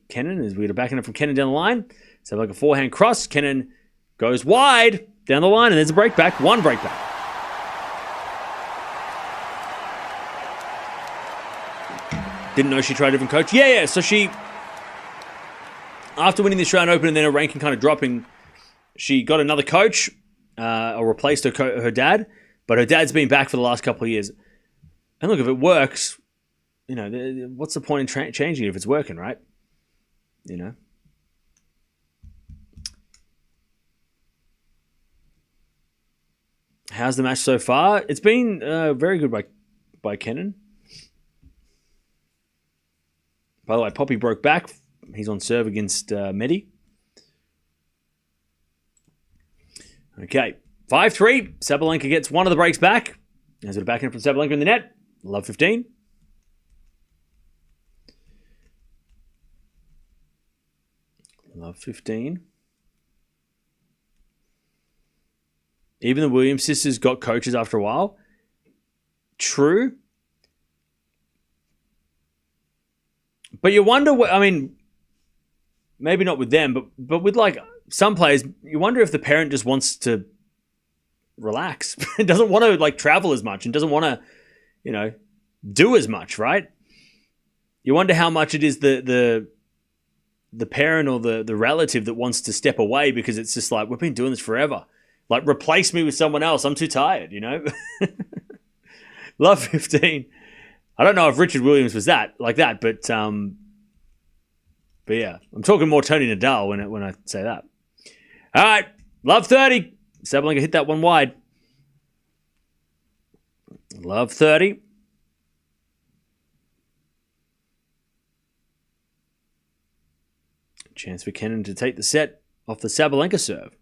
Kennan. As we get a backhand from Kennan down the line. Sabalenka forehand cross. Kennan goes wide down the line, and there's a break back. One break back. Didn't know she tried a different coach. Yeah. So she, after winning the Australian Open and then her ranking kind of dropping, she got another coach or replaced her dad. But her dad's been back for the last couple of years. And look, if it works, what's the point in changing it if it's working, right? How's the match so far? It's been very good by Kennan. By the way, Poppy broke back. He's on serve against Medi. Okay. 5-3. Sabalenka gets one of the breaks back. There's a backhand from Sabalenka in the net. Love 15. Love 15. Even the Williams sisters got coaches after a while. True. But you wonder, maybe not with them, but with like some players, you wonder if the parent just wants to relax. It doesn't want to like travel as much and doesn't want to, do as much, right? You wonder how much it is the parent or the relative that wants to step away because it's just like, we've been doing this forever. Like, replace me with someone else. I'm too tired, Love 15. I don't know if Richard Williams was like that, but yeah, I'm talking more Tony Nadal when I say that. All right, love 30. Sabalenka hit that one wide. Love 30. Chance for Kennan to take the set off the Sabalenka serve.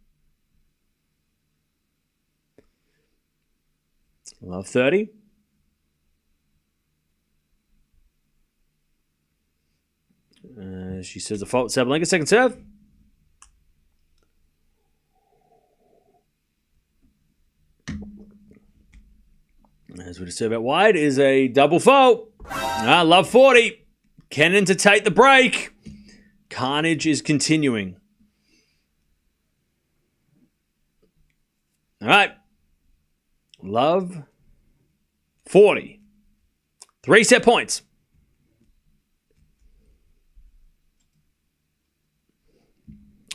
Love 30. She says a fault. Sabalenka, second serve. As we just serve out wide is a double fault. Love 40. Kennan to take the break. Carnage is continuing. All right. Love 40. 3 set points.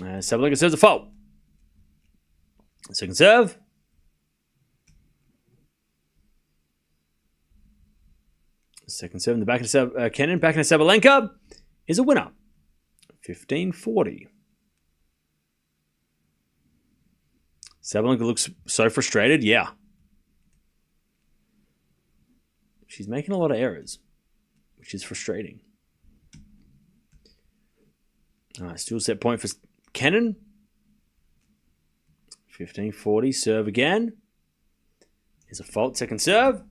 Sabalenka serves a fault. Second serve. Second serve in the back of Kennan. Back of Sabalenka is a winner. 15-40. Sabalenka looks so frustrated. Yeah. She's making a lot of errors, which is frustrating. All right, still set point for Kennan. 15-40. Serve again. Here's a fault. Second serve.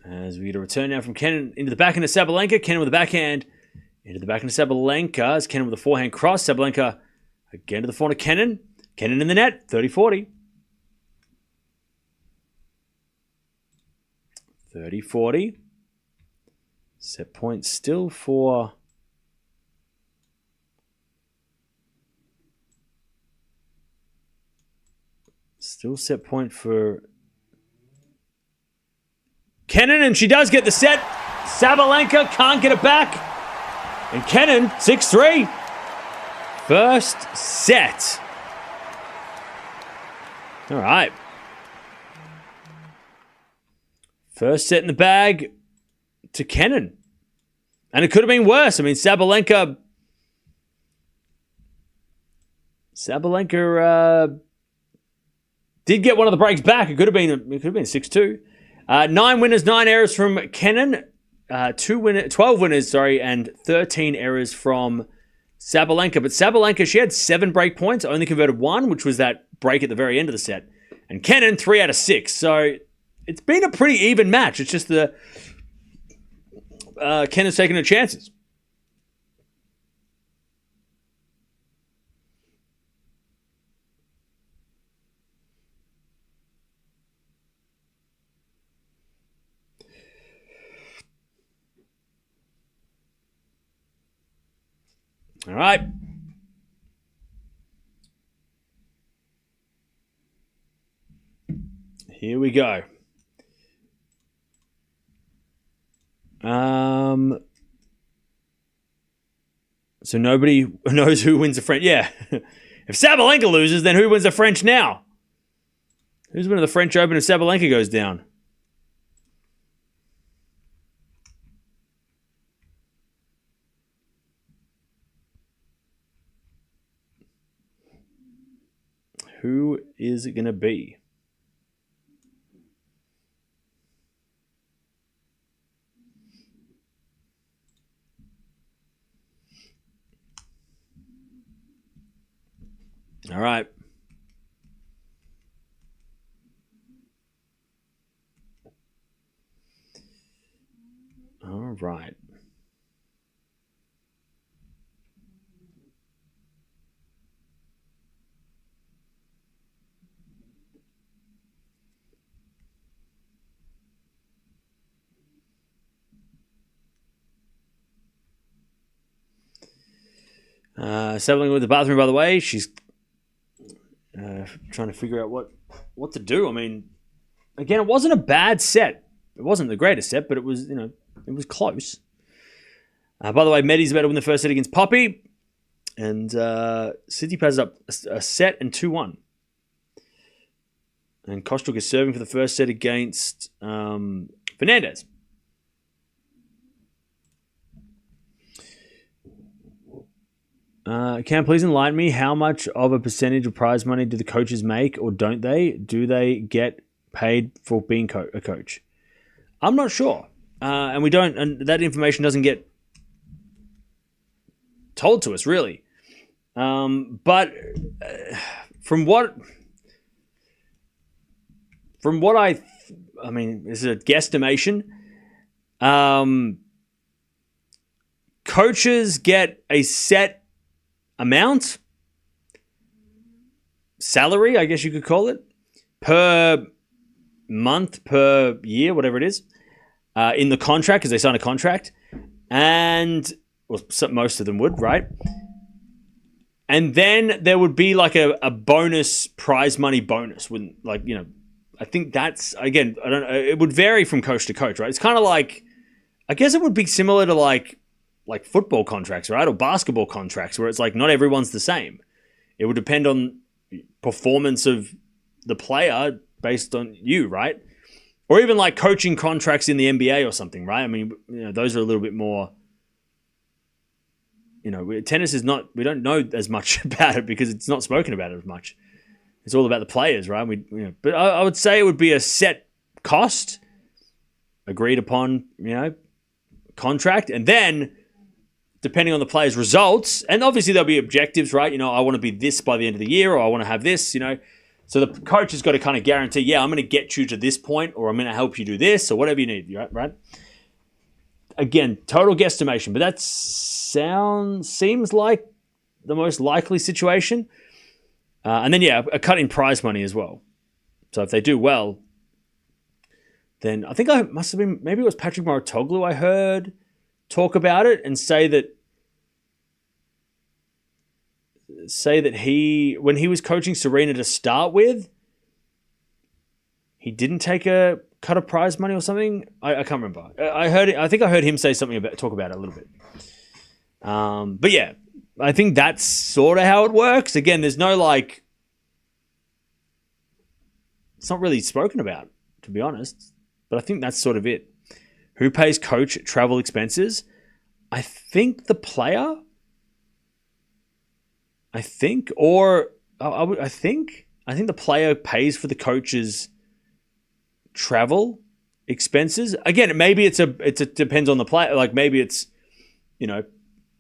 As we get a return now from Kennan into the backhand of Sabalenka. Kennan with the backhand into the backhand of Sabalenka. As Kennan with a forehand cross. Sabalenka again to the forehand of Kennan. Kennan in the net, 30-40. 30-40. Set point still for... Still set point for Kennan, and she does get the set. Sabalenka can't get it back. And Kennan, 6-3. First set. All right. First set in the bag to Kennan. And it could have been worse. I mean, Sabalenka did get one of the breaks back. It could have been 6-2. 9 winners, 9 errors from Kennan. 12 winners, and 13 errors from Sabalenka. But Sabalenka, she had 7 break points, only converted 1, which was that break at the very end of the set. And Kennan, 3 out of 6. So it's been a pretty even match. It's just the Kennan's taking her chances. All right. Here we go. So nobody knows who wins the French. Yeah. If Sabalenka loses, then who wins the French now? Who's winning the French Open if Sabalenka goes down? Who is it going to be? All right. All right. Sabalenka with the bathroom, by the way. She's trying to figure out what to do. I mean, again, it wasn't a bad set. It wasn't the greatest set, but it was, it was close. By the way, Medi's about to win the first set against Poppy. And Tsitsipas is up a set and 2-1. And Kostruk is serving for the first set against Fernandez. Can please enlighten me? How much of a percentage of prize money do the coaches make, or don't they? Do they get paid for being a coach? I'm not sure, and we don't. And that information doesn't get told to us really. But from what I mean, this is a guesstimation. Coaches get a set amount, salary, I guess you could call it, per month, per year, whatever it is, in the contract, because they sign a contract, and most of them would, right? And then there would be like a bonus, prize money bonus, wouldn't I think that's, again, I don't know, it would vary from coach to coach, right? It's kind of like, I guess it would be similar to like football contracts, right? Or basketball contracts, where it's like not everyone's the same. It would depend on performance of the player based on you, right? Or even like coaching contracts in the NBA or something, right? I mean, those are a little bit more, tennis is not, we don't know as much about it because it's not spoken about as much. It's all about the players, right? But I would say it would be a set cost, agreed upon, contract, and then depending on the player's results, and obviously there'll be objectives, right? I want to be this by the end of the year, or I want to have this, So the coach has got to kind of guarantee, yeah, I'm going to get you to this point, or I'm going to help you do this, or whatever you need, right? Again, total guesstimation, but that seems like the most likely situation. And then, a cut in prize money as well. So if they do well, then I think I must have been, maybe it was Patrick Mouratoglou I heard talk about it and say that when he was coaching Serena to start with, he didn't take a cut of prize money or something. I can't remember. I think I heard him say something talk about it a little bit. But yeah, I think that's sort of how it works. Again, there's no it's not really spoken about, to be honest. But I think that's sort of it. Who pays coach travel expenses? I think the player. I think the player pays for the coach's travel expenses. Again, it depends on the player. Like maybe it's,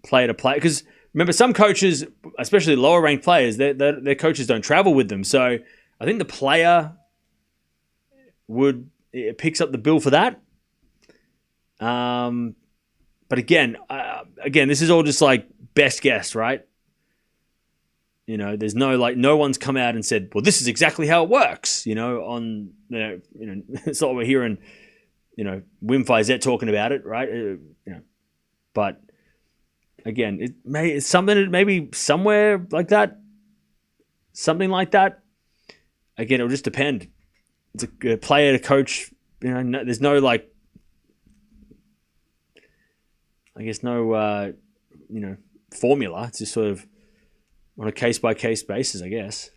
player to player. Because remember, some coaches, especially lower ranked players, their coaches don't travel with them. So I think the player picks up the bill for that. But again, this is all just like best guess, right? There's no one's come out and said, well, this is exactly how it works. It's not what we're hearing, Wim Fizette talking about it, right? But again, it's something maybe somewhere like that, something like that. Again, it'll just depend. It's a player to coach. There's no formula. It's just sort of on a case-by-case basis, I guess.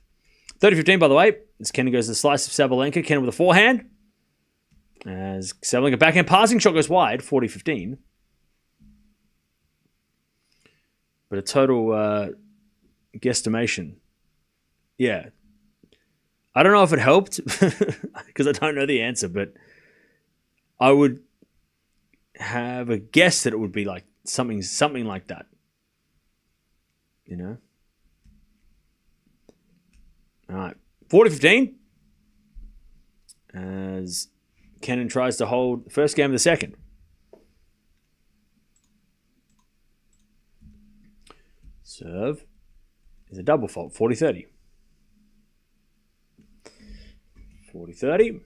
30-15, by the way. As Kennan goes to the slice of Sabalenka. Kennan with a forehand. As Sabalenka backhand passing shot goes wide. 40-15. But a total guesstimation. Yeah. I don't know if it helped because I don't know the answer, but I would have a guess that it would be like something like that. All right. 40-15 as Kennan tries to hold the first game of the second. Serve is a double fault. 40-30. 40-30.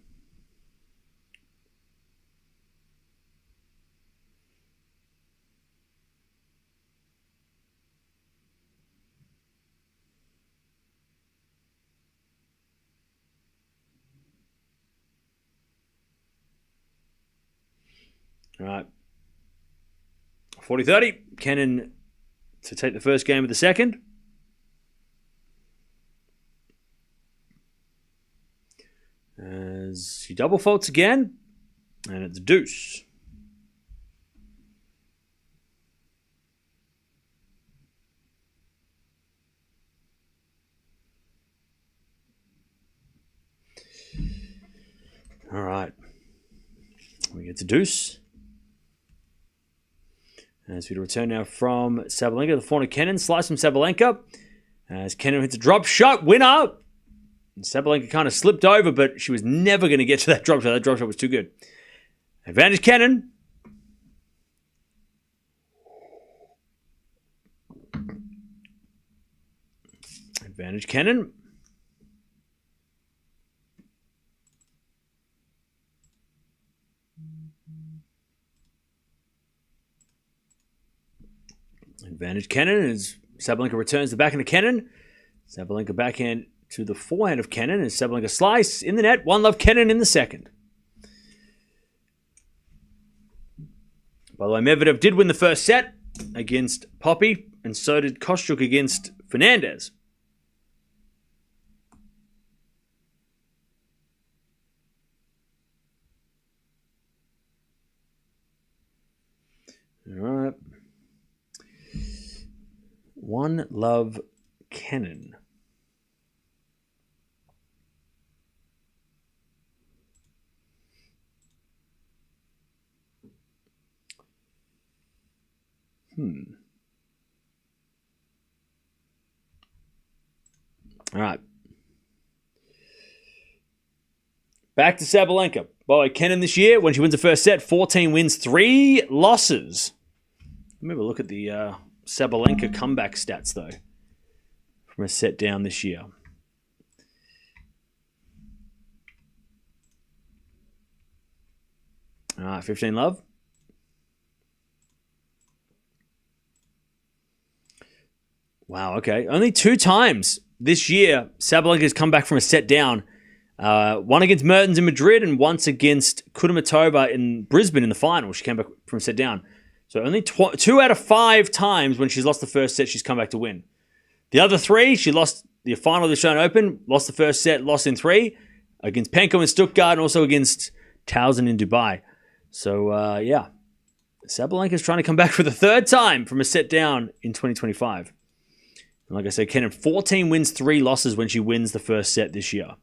All right. 40-30. Kennan to take the first game of the second. As he double faults again. And it's deuce. All right. We get to deuce. As we return now from Sabalenka, the forehand of Kennan. Slice from Sabalenka. As Kennan hits a drop shot. Winner! And Sabalenka kind of slipped over, but she was never going to get to that drop shot. That drop shot was too good. Advantage Kennan. Advantage Kennan. Advantage Kennan as Sabalenka returns the backhand of Kennan. Sabalenka backhand to the forehand of Kennan as Sabalenka slice in the net. 1-love Kennan in the second. By the way, Medvedev did win the first set against Poppy, and so did Kostyuk against Fernandez. All right. 1-love Kennan. All right. Back to Sabalenka. By Kennan this year, when she wins the first set, 14 wins, 3 losses. Let me have a look at the Sabalenka comeback stats, though, from a set down this year. All right, 15 love. Wow, okay. Only 2 times this year, Sabalenka has come back from a set down. One against Mertens in Madrid and once against Kudermetova in Brisbane in the final. She came back from a set down. So only 2 out of 5 times when she's lost the first set, she's come back to win. The other 3, she lost the final of the Australian Open, lost the first set, lost in 3, against Penko in Stuttgart and also against Towson in Dubai. So, yeah. Sabalenka's trying to come back for the 3rd time from a set down in 2025. And like I said, Kennan, 14 wins, 3 losses when she wins the first set this year.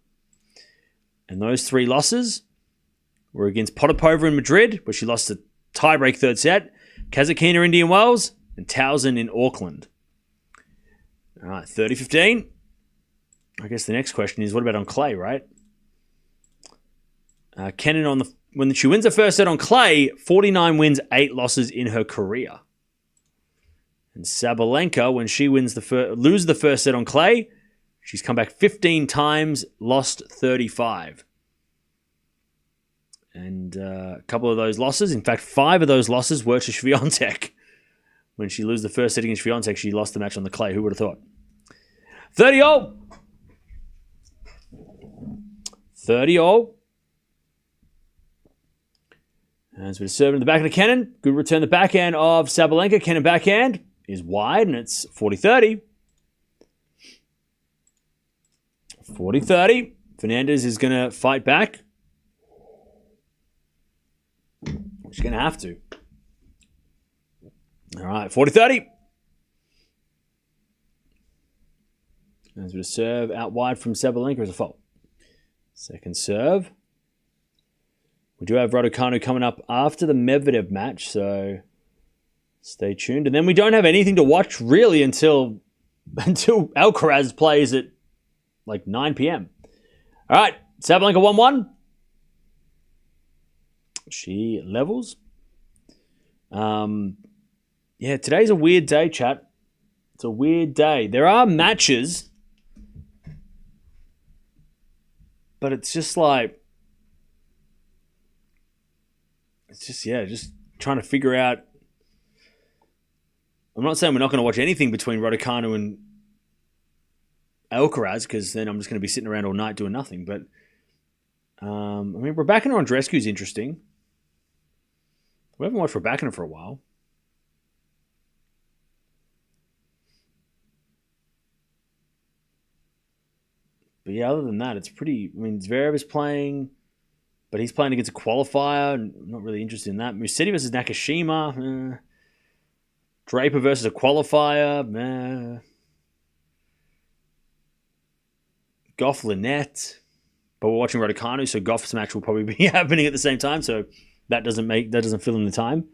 And those 3 losses were against Potapova in Madrid, where she lost the tiebreak 3rd set, Kazakhina, Indian Wells, and Towson in Auckland. All right, 30-15. I guess the next question is, what about on clay, right? Kennan, when she wins the first set on clay, 49 wins, 8 losses in her career. And Sabalenka, when she loses the first set on clay, she's come back 15 times, lost 35. And a couple of those losses, in fact, 5 of those losses were to Swiatek. When she loses the first set against Swiatek, she lost the match on the clay. Who would have thought? 30-all. 30-all. As we serve in the back of the Kennan. Good return the backhand of Sabalenka. Kennan backhand is wide, and it's 40-30. 40-30. Fernandez is going to fight back. She's going to have to. All right, 40-30. As we serve out wide from Sabalenka as a fault. Second serve. We do have Raducanu coming up after the Medvedev match, so stay tuned. And then we don't have anything to watch really until Alcaraz plays at like 9 p.m. All right, Sabalenka 1-1. She levels. Yeah, today's a weird day, chat. It's a weird day. There are matches, but it's just like, just trying to figure out. I'm not saying we're not going to watch anything between Raducanu and Alcaraz, because then I'm just going to be sitting around all night doing nothing. But, I mean, Raducanu Andreescu is interesting. We haven't watched Raducanu for a while. But yeah, other than that, it's pretty. I mean, Zverev is playing, but he's playing against a qualifier. I'm not really interested in that. Musetti versus Nakashima. Draper versus a qualifier. Gauff Lynette. But we're watching Raducanu, so Gauff's match will probably be happening at the same time. So that doesn't fill in the time.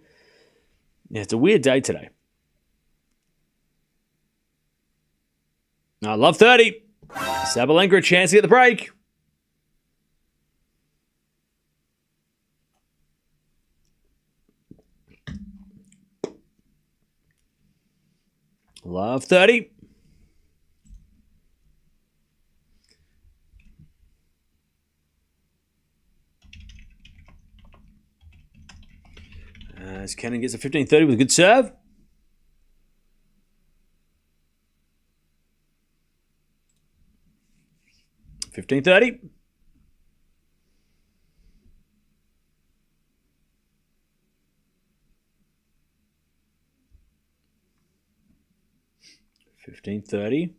Yeah, it's a weird day today. I love 30. Sabalenka a chance to get the break. Love 30. As Kennan gets a 15-30 with a good serve. $15-30. $15-30.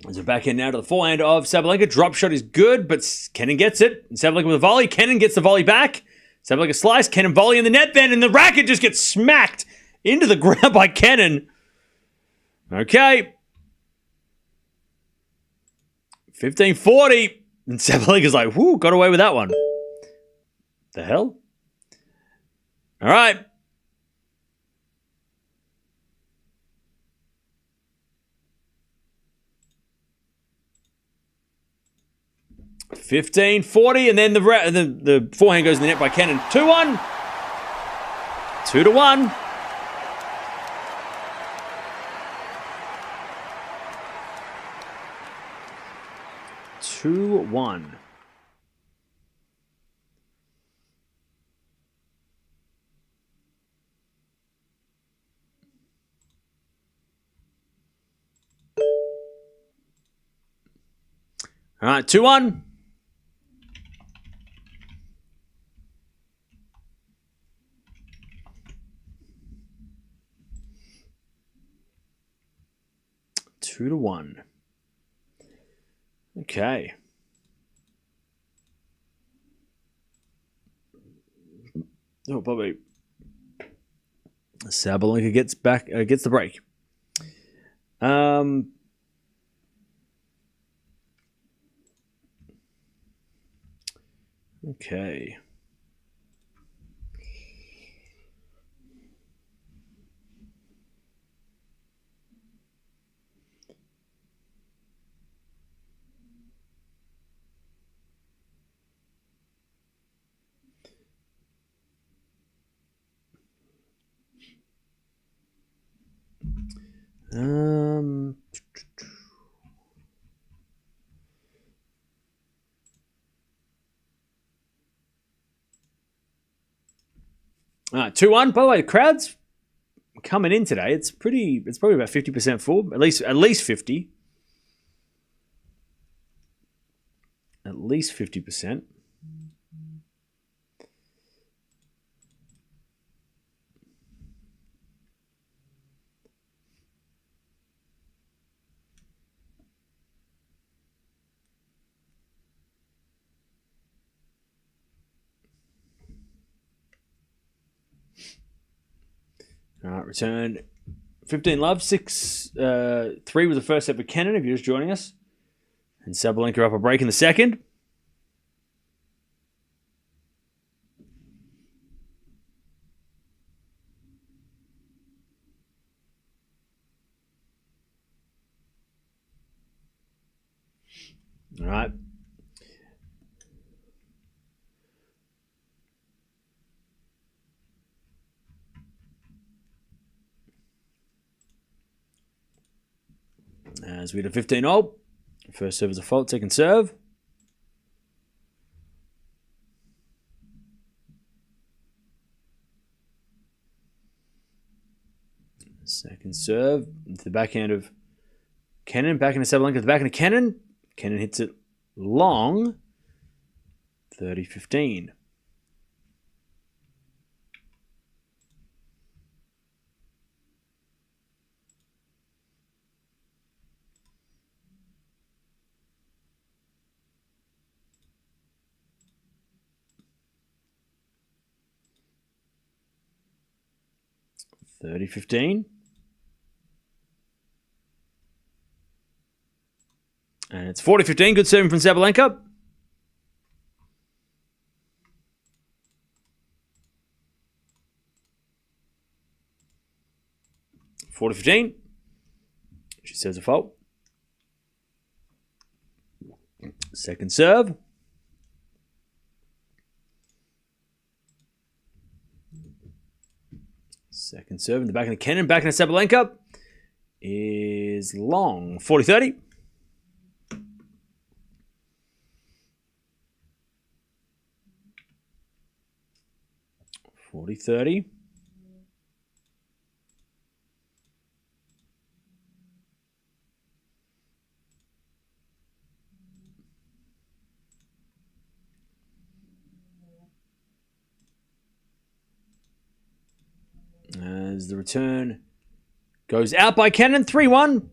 As we're back in now to the forehand of Sabalenka. Drop shot is good, but Kennan gets it. And Sabalenka with a volley. Kennan gets the volley back. Sabalenka slice. Kennan volley in the net then, and the racket just gets smacked into the ground by Kennan. Okay. 15-40. And Sabalenka's like, whoo, got away with that one. The hell? All right. 15, 40, and then the forehand goes in the net by Kennan. 2-1. 2-1. All right, 2-1. Two to one. Okay. Oh, Bobby. Sabalenka gets the break. Okay. All right, 2-1. By the way, the crowd's coming in today. It's probably about 50% full. At least 50. At least 50%. All right, return 15 love, 6-3 was the first set for Kennan, if you're just joining us. And Sabalenka up a break in the second. All right. As we had a 15-all. First serve is a fault, second serve. Second serve into the backhand of Kennan. Backhand of Sabalenka to the backhand of Kennan. Kennan hits it long. 30-15. And it's 40-15. Good serving from Sabalenka. She says a fault. Second serve. Second serve in the back of the Kennan. Back in the Sabalenka is long. 40-30. As the return goes out by Kennan, 3-1.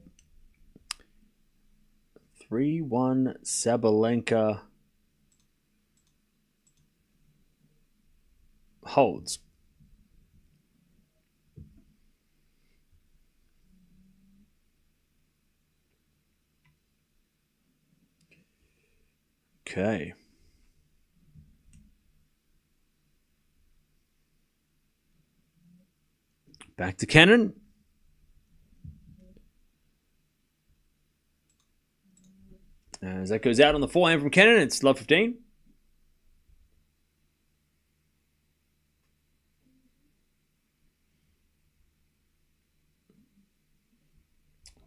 3-1 Sabalenka holds. Okay. Back to Kennan. As that goes out on the forehand from Kennan, it's love 15.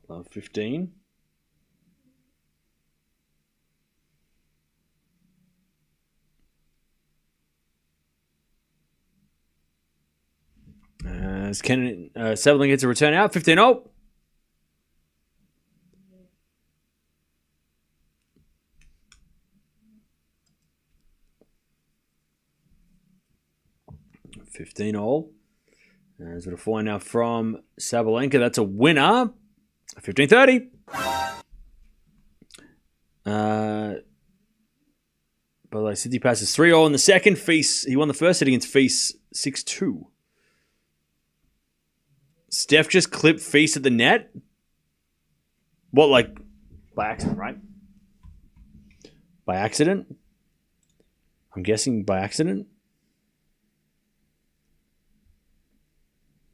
Love 15. As Kennan, Sabalenka gets a return out, 15-0. There's a forehand now from Sabalenka. That's a winner. 15-30. By the way, City passes 3-0 in the second. He won the first set against Feast 6-2. Steph just clipped Feast at the net. What, like, by accident, right? By accident? I'm guessing by accident.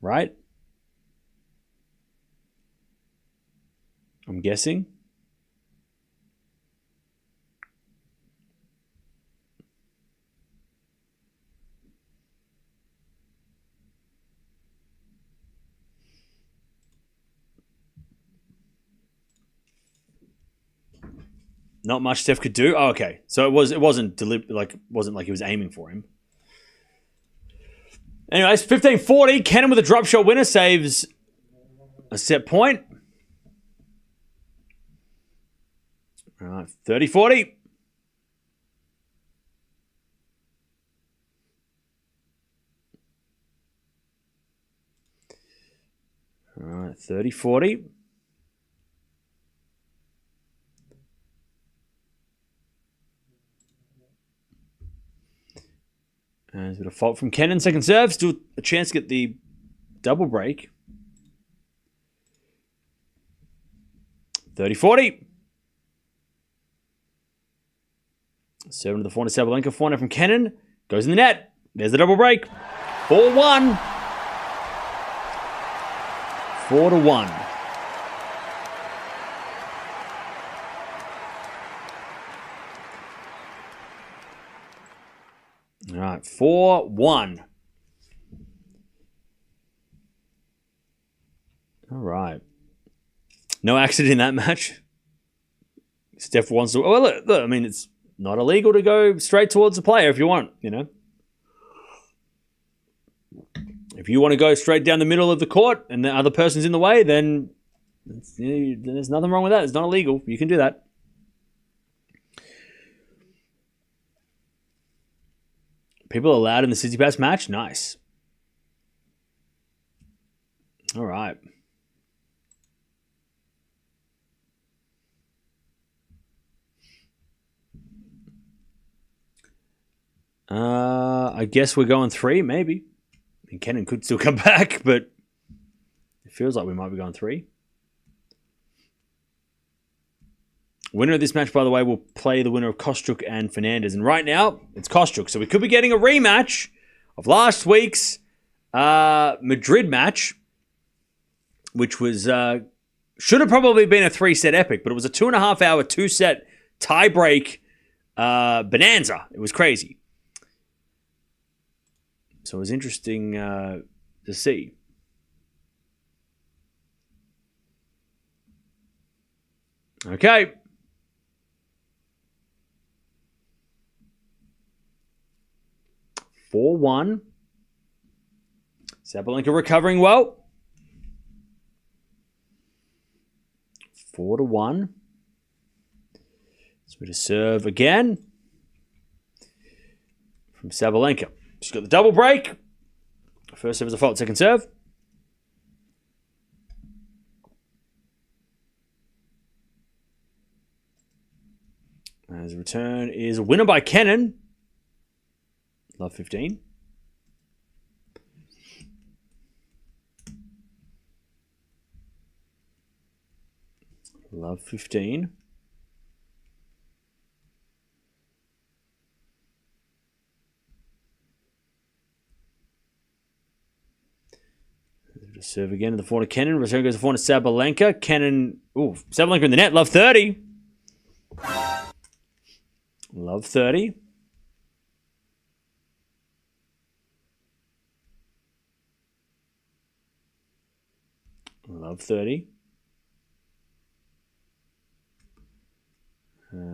Right? I'm guessing. Not much Steph could do. Oh, okay, so it wasn't like he was aiming for him. Anyways, 15-40. Kennan with a drop shot winner saves a set point. All right, 30-40. All right, 30-40. And there's a bit of fault from Kennan. Second serve. Still a chance to get the double break. 30-40. Serving to the forehand of Sabalenka. Forehand from Kennan. Goes in the net. There's the double break. 4-1. 4-1. All right, 4-1. All right. No accident in that match. Steph wants to... Well, look, I mean, it's not illegal to go straight towards the player if you want, you know. If you want to go straight down the middle of the court and the other person's in the way, then there's nothing wrong with that. It's not illegal. You can do that. People allowed in the City Pass match? Nice. All right. I guess we're going 3, maybe. And Kennan could still come back, but it feels like we might be going 3. Winner of this match, by the way, will play the winner of Kostyuk and Fernandez. And right now, it's Kostyuk. So we could be getting a rematch of last week's Madrid match, which was should have probably been a 3-set epic, but it was a 2.5-hour, 2-set tie-break bonanza. It was crazy. So it was interesting to see. Okay. (4-1). Sabalenka recovering well. 4-1. So to serve again from Sabalenka. She's got the double break. First serve is a fault, second serve. As a return is a winner by Kennan. Love 15. Love 15. Serve again to the forehand of Kennan. Return goes to the forehand of Sabalenka. Kennan. Ooh, Sabalenka in the net. Love 30. Love 30. Love 30.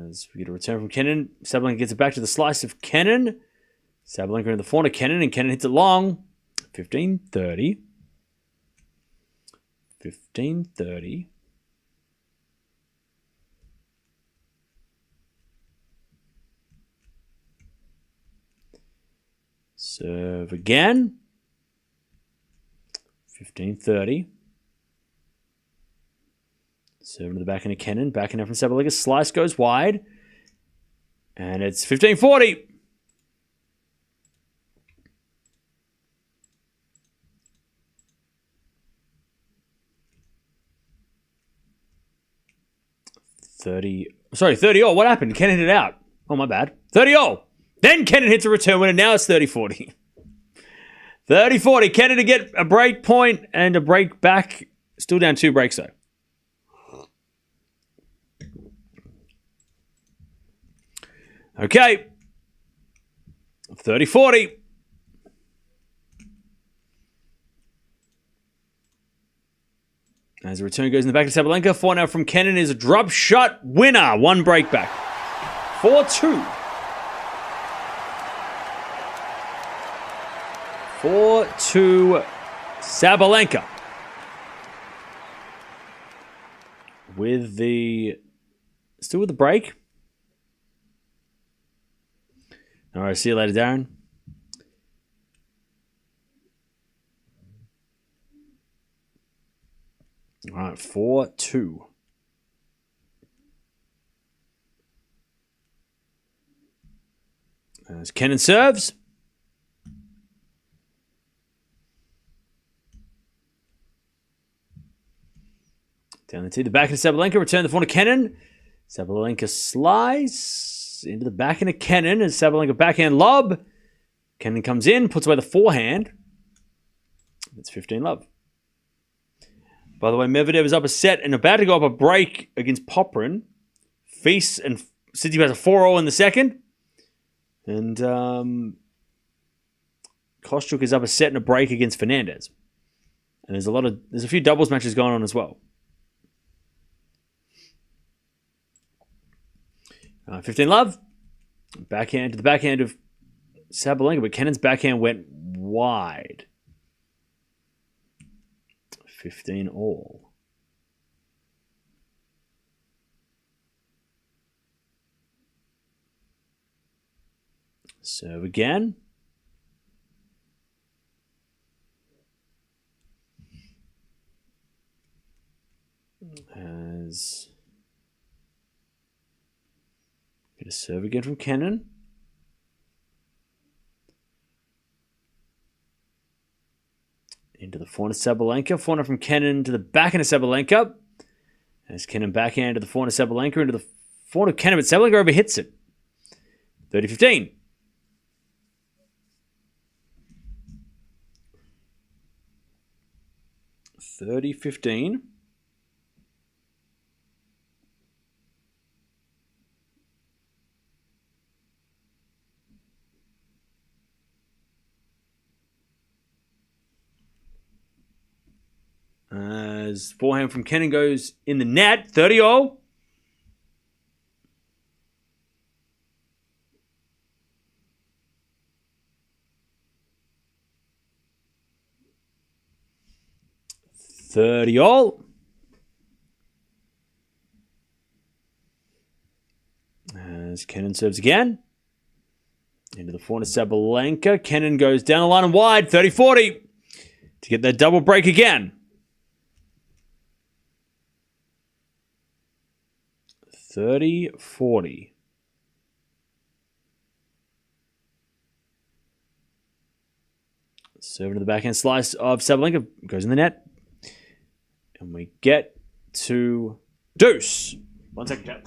As we get a return from Kennan, Sabalenka gets it back to the slice of Kennan. Sabalenka in the corner, Kennan, and Kennan hits it long. 15-30. 15-30. Serve again. 15-30. Serve to the backhand of Kennan. Backhand from Sabalenka. Slice goes wide. And it's 15-40. Sorry, 30-all. What happened? Kennan hit it out. Oh, my bad. 30-all. Then Kennan hits a return winner. Now it's 30-40. 30-40. Kennan to get a break point and a break back. Still down 2 breaks, though. Okay. 30-40. As the return goes in the back of Sabalenka. 4 now from Kennan is a drop shot winner. 1 break back. 4-2. 4-2 Sabalenka. Still with the break. All right, see you later, Darren. All right, 4-2. As Kennan serves. Down the tee, the back of Sabalenka, return the forehand to Kennan. Sabalenka slice into the backhand of Kennan as Sabalenka backhand lob. Kennan comes in, puts away the forehand. It's 15-love. By the way, Medvedev is up a set and about to go up a break against Poprin. Feast and City has a 4-0 in the second. And Kostyuk is up a set and a break against Fernandez. And there's a few doubles matches going on as well. 15-love. Backhand to the backhand of Sabalenka, but Kennan's backhand went wide. 15-all. Serve again. As get a serve again from Kennan. Into the forehand of Sabalenka. Forehand from Kennan to the backhand of Sabalenka. As Kennan backhand to the forehand of Sabalenka into the forehand of Kennan, but Sabalenka overhits it. 30-15. As forehand from Kennan goes in the net. 30-all. As Kennan serves again. Into the forehand of Sabalenka. Kennan goes down the line and wide. 30-40. To get that double break again. 30-40. Serving to the backhand slice of Sabalenka. Goes in the net. And we get to deuce. 1 second, chat.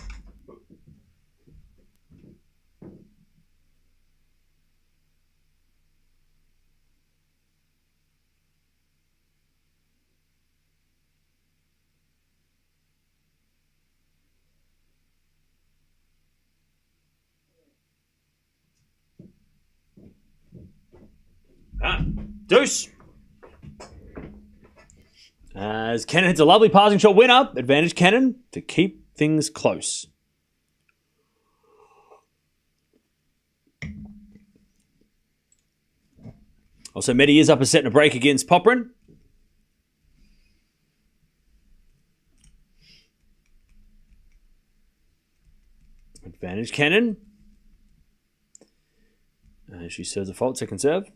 Deuce. As Kennan hits a lovely passing shot winner. Advantage Kennan to keep things close. Also, Medi is up a set and a break against Poprin. Advantage Kennan. She serves a fault, second serve.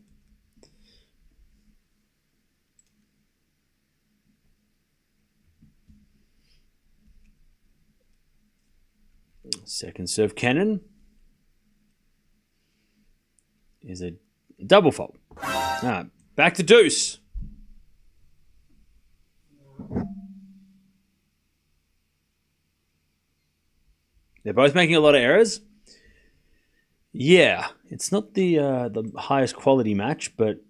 Second serve Kennan is a double fault. Back to deuce. They're both making a lot of errors. Yeah, it's not the highest quality match, but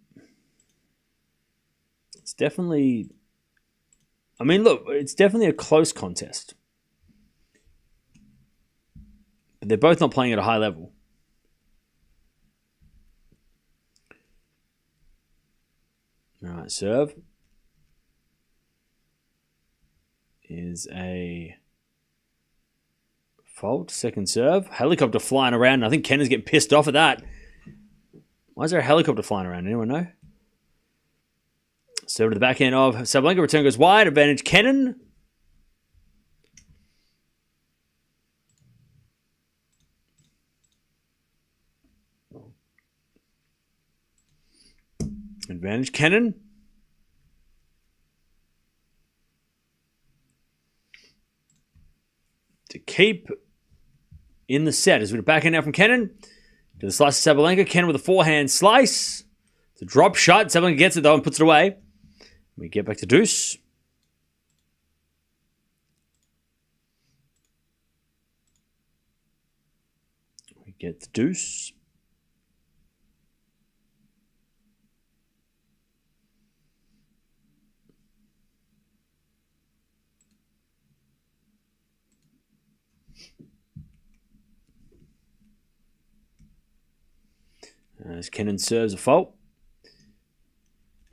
it's definitely... I mean, look, it's definitely a close contest. But they're both not playing at a high level. All right, serve is a fault. Second serve. Helicopter flying around. I think Kennan's getting pissed off at that. Why is there a helicopter flying around? Anyone know? Serve to the backhand of Sabalenka. Return goes wide. Advantage Kennan. Advantage Kennan. To keep in the set. As we get backhand now from Kennan. To the slice of Sabalenka. Kennan with a forehand slice. It's a drop shot. Sabalenka gets it though and puts it away. We get back to deuce. We get the deuce. As Kennan serves a fault.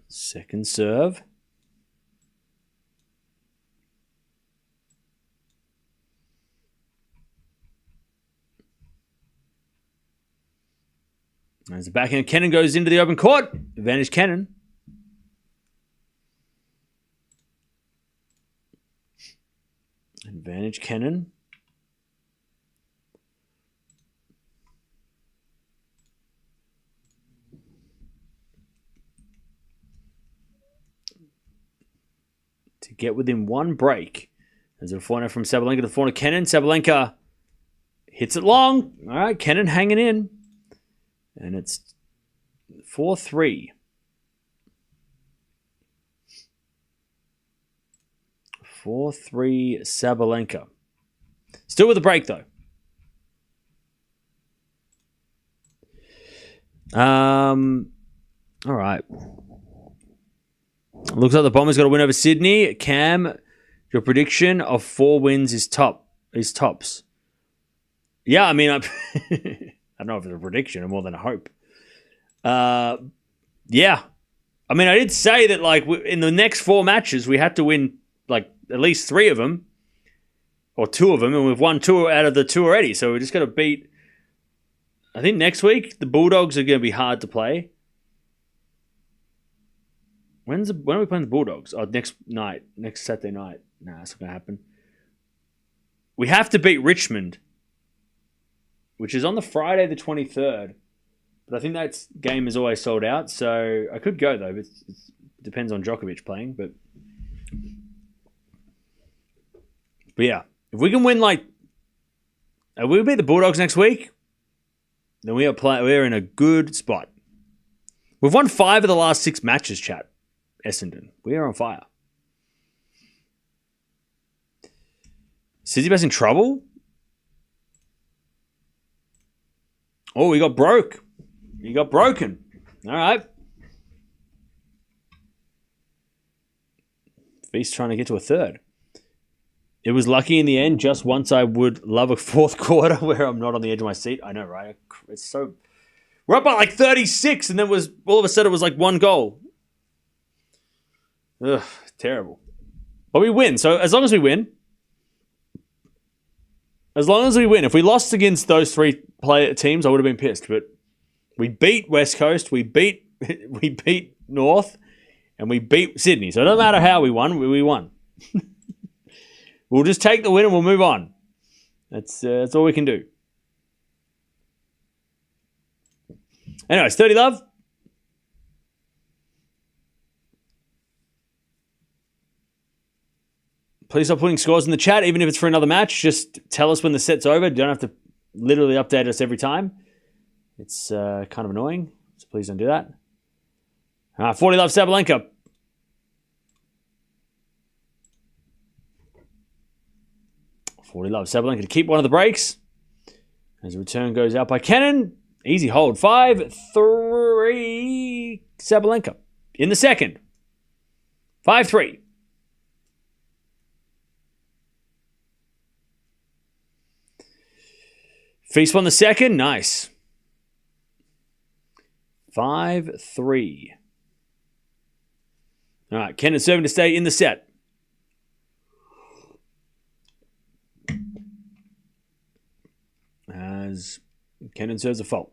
Second serve. As the backhand, Kennan goes into the open court. Advantage Kennan. Advantage Kennan. To get within one break. There's a forehand from Sabalenka to the forehand of Kennan. Sabalenka hits it long. All right, Kennan hanging in. And it's 4-3. 4-3 Sabalenka. Still with a break, though. All right. Looks like the Bombers got a win over Sydney. Cam, your prediction of 4 wins is tops. Yeah, I mean, I don't know if it's a prediction or more than a hope. Yeah. I mean, I did say that, like, in the next 4 matches, we had to win, like, at least 3 of them. Or 2 of them, and we've won 2 out of the 2 already. So we just got to beat... I think next week, the Bulldogs are going to be hard to play. When are we playing the Bulldogs? Oh, next Saturday night. Nah, that's not going to happen. We have to beat Richmond, which is on the Friday the 23rd. But I think that game is always sold out, so I could go, though. It depends on Djokovic playing. But yeah, if we can win, like... If we beat the Bulldogs next week, then we're in a good spot. We've won 5 of the last 6 matches, chat. Essendon. We are on fire. Tsitsipas in trouble? Oh, he got broke. He got broken. All right. Feast trying to get to a third. It was lucky in the end. Just once I would love a 4th quarter where I'm not on the edge of my seat. I know, right? It's so... We're up by like 36, and then all of a sudden it was like one goal. Ugh, terrible. But we win. So as long as we win, if we lost against those three player teams, I would have been pissed. But we beat West Coast, we beat North, and we beat Sydney. So it doesn't matter how we won, we won. We'll just take the win and we'll move on. That's all we can do. Anyways, 30 love. Please stop putting scores in the chat, even if it's for another match. Just tell us when the set's over. You don't have to literally update us every time. It's kind of annoying, so please don't do that. 40 love Sabalenka. Sabalenka to keep one of the breaks. As the return goes out by Kennan. Easy hold. 5-3 Sabalenka. In the second. 5-3. Feast won the second. Nice. 5-3. All right. Kennan serving to stay in the set. As Kennan serves a fault.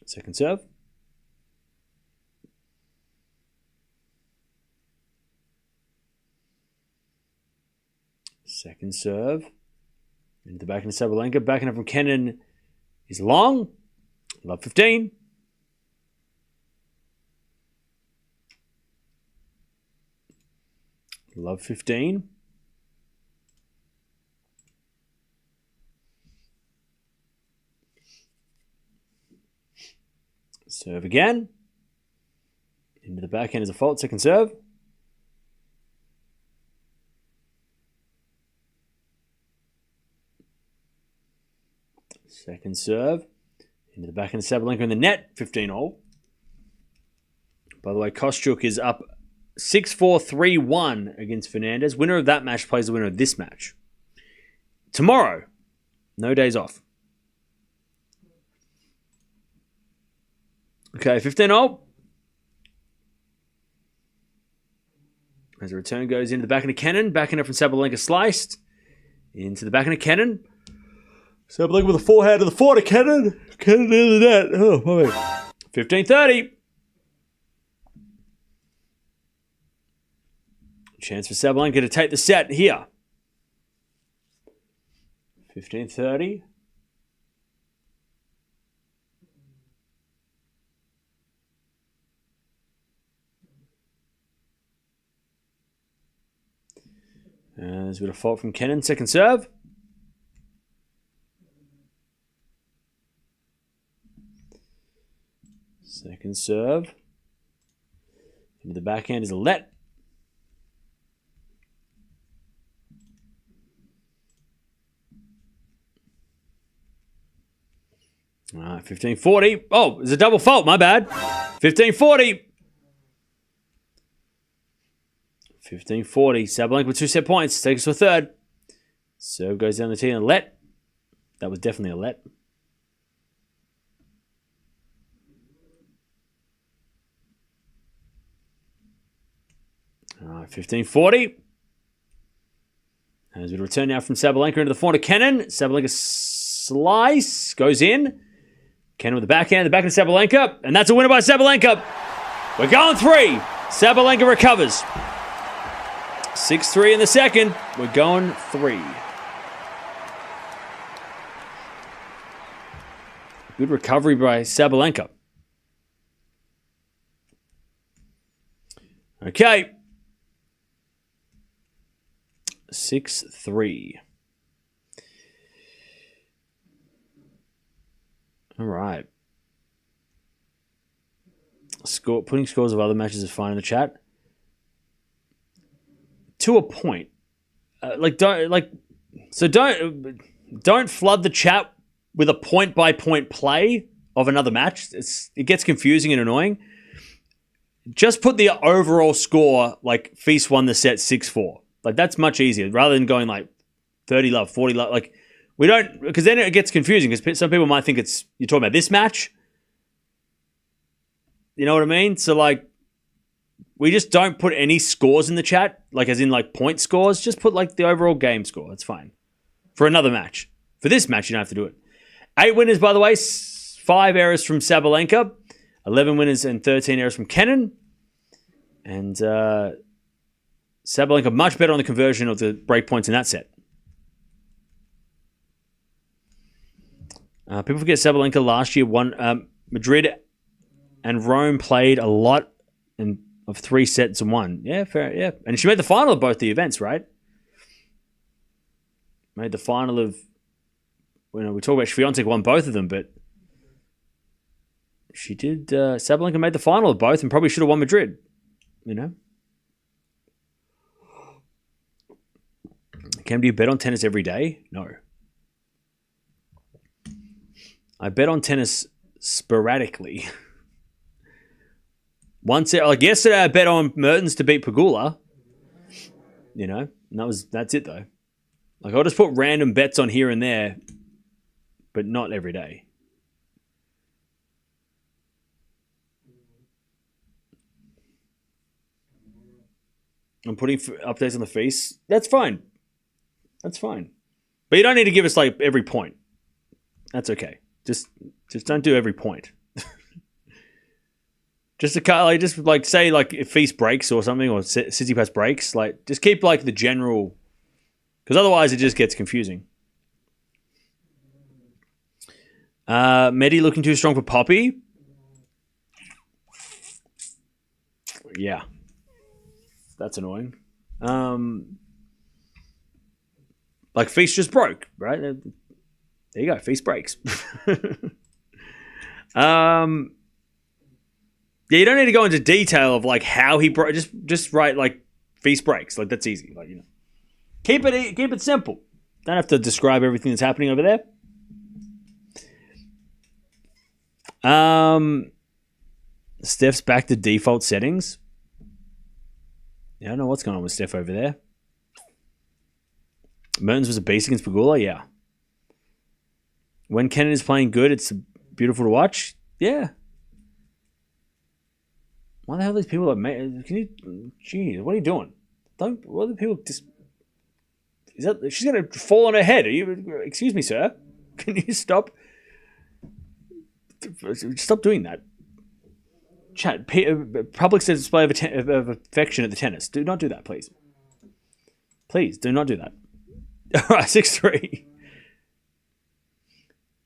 Second serve. Second serve. Into the backhand of Sabalenka. Backhand from Kennan is long. Love 15. Love 15. Serve again. Into the backhand is a fault. Second serve. Second serve. Into the backhand of Sabalenka in the net. 15-all. By the way, Kostyuk is up 6-4, 3-1 against Fernandez. Winner of that match plays the winner of this match. Tomorrow. No days off. Okay, 15-all. As the return goes into the backhand of Kennan. Backhand from Sabalenka sliced. Into the backhand of Kennan. Sabalenka with a forehand to the fore to Kennan. Kennan in the net. Oh, my bad. 15-30. Chance for Sabalenka to take the set here. 15-30. There's a bit of fault from Kennan. Second serve. Second serve. Into the backhand is a let. All right, 15-40. Oh, it's a double fault. My bad. 15-40. 15-40. Sabalenka with 2 set points. Takes us to a third. Serve goes down the tee and a let. That was definitely a let. All right, 15-40. As we return now from Sabalenka into the forehand of Kennan. Sabalenka slice. Goes in. Kennan with the backhand. The backhand of Sabalenka. And that's a winner by Sabalenka. We're going 3. Sabalenka recovers. 6-3 in the second. We're going 3. Good recovery by Sabalenka. Okay. 6-3. All right. Putting scores of other matches is fine in the chat. To a point. Don't flood the chat with a point-by-point play of another match. It gets confusing and annoying. Just put the overall score, like Feast won the set 6-4. Like, that's much easier rather than going like 30 love, 40 love. Like, we don't, because then it gets confusing because some people might think you're talking about this match. You know what I mean? So, like, we just don't put any scores in the chat, like as in like point scores. Just put like the overall game score. That's fine. For another match. For this match, you don't have to do it. 8 winners, by the way. 5 errors from Sabalenka. 11 winners and 13 errors from Kennan. And Sabalenka much better on the conversion of the break points in that set. People forget Sabalenka last year won. Madrid and Rome played a lot of 3 sets and won. Yeah, fair. Yeah, and she made the final of both the events, right? Made the final of. We talk about Swiatek won both of them, but she did. Sabalenka made the final of both and probably should have won Madrid. You know. Cam, do you bet on tennis every day? No. I bet on tennis sporadically. Like yesterday, I bet on Mertens to beat Pegula. You know, and that's it though. Like I'll just put random bets on here and there, but not every day. I'm putting updates on the feast. That's fine. That's fine. But you don't need to give us like every point. That's okay. Just don't do every point. Just say if Feast breaks or something, or Tsitsipas breaks, like just keep like the general, because otherwise it just gets confusing. Medi looking too strong for Poppy. Yeah, that's annoying. Like Feast just broke, right? There you go. Feast breaks. Yeah, you don't need to go into detail of like how he broke. Just write like Feast breaks. Like that's easy. Like keep it simple. Don't have to describe everything that's happening over there. Steph's back to default settings. Yeah, I don't know what's going on with Steph over there. Mertens was a beast against Pegula. Yeah. When Kennan is playing good, it's beautiful to watch. Yeah. Why the hell are these people geez, what are you doing? What are the people she's going to fall on her head. Excuse me, sir. Can you stop? Stop doing that. Chat, public display of affection at the tennis. Do not do that, please. Please, do not do that. All right, 6-3.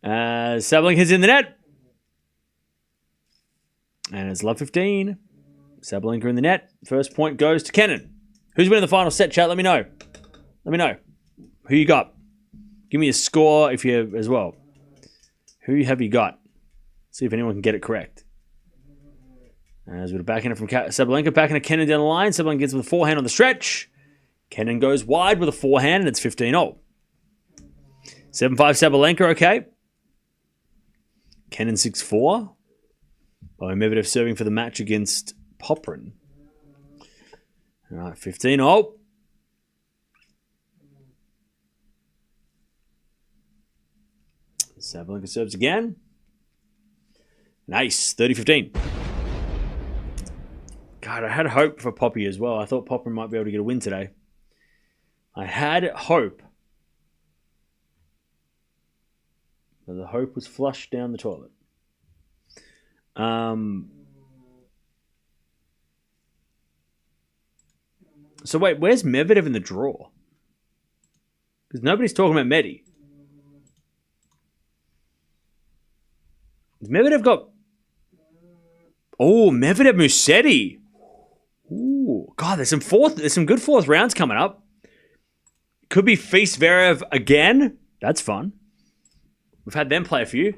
Sabalenka's in the net. And it's love 15. Sabalenka in the net. First point goes to Kennan. Who's winning the final set, chat? Let me know. Who you got? Give me a score if you as well. Who have you got? See if anyone can get it correct. As we're backing it from Sabalenka, backing a Kennan down the line. Sabalenka gets with a forehand on the stretch. Kennan goes wide with a forehand, and it's 15-0. 7-5 Sabalenka, okay. Kennan 6-4. Medvedev serving for the match against Poprin. All right, 15-0. Sabalenka serves again. Nice, 30-15. God, I had hope for Poppy as well. I thought Poprin might be able to get a win today. I had hope. But the hope was flushed down the toilet. So wait, where's Medvedev in the draw? Because nobody's talking about Medi. Has Medvedev got... Oh, Medvedev Musetti. Ooh, God, there's some good fourth rounds coming up. Could be Feast Zverev again. That's fun. We've had them play a few.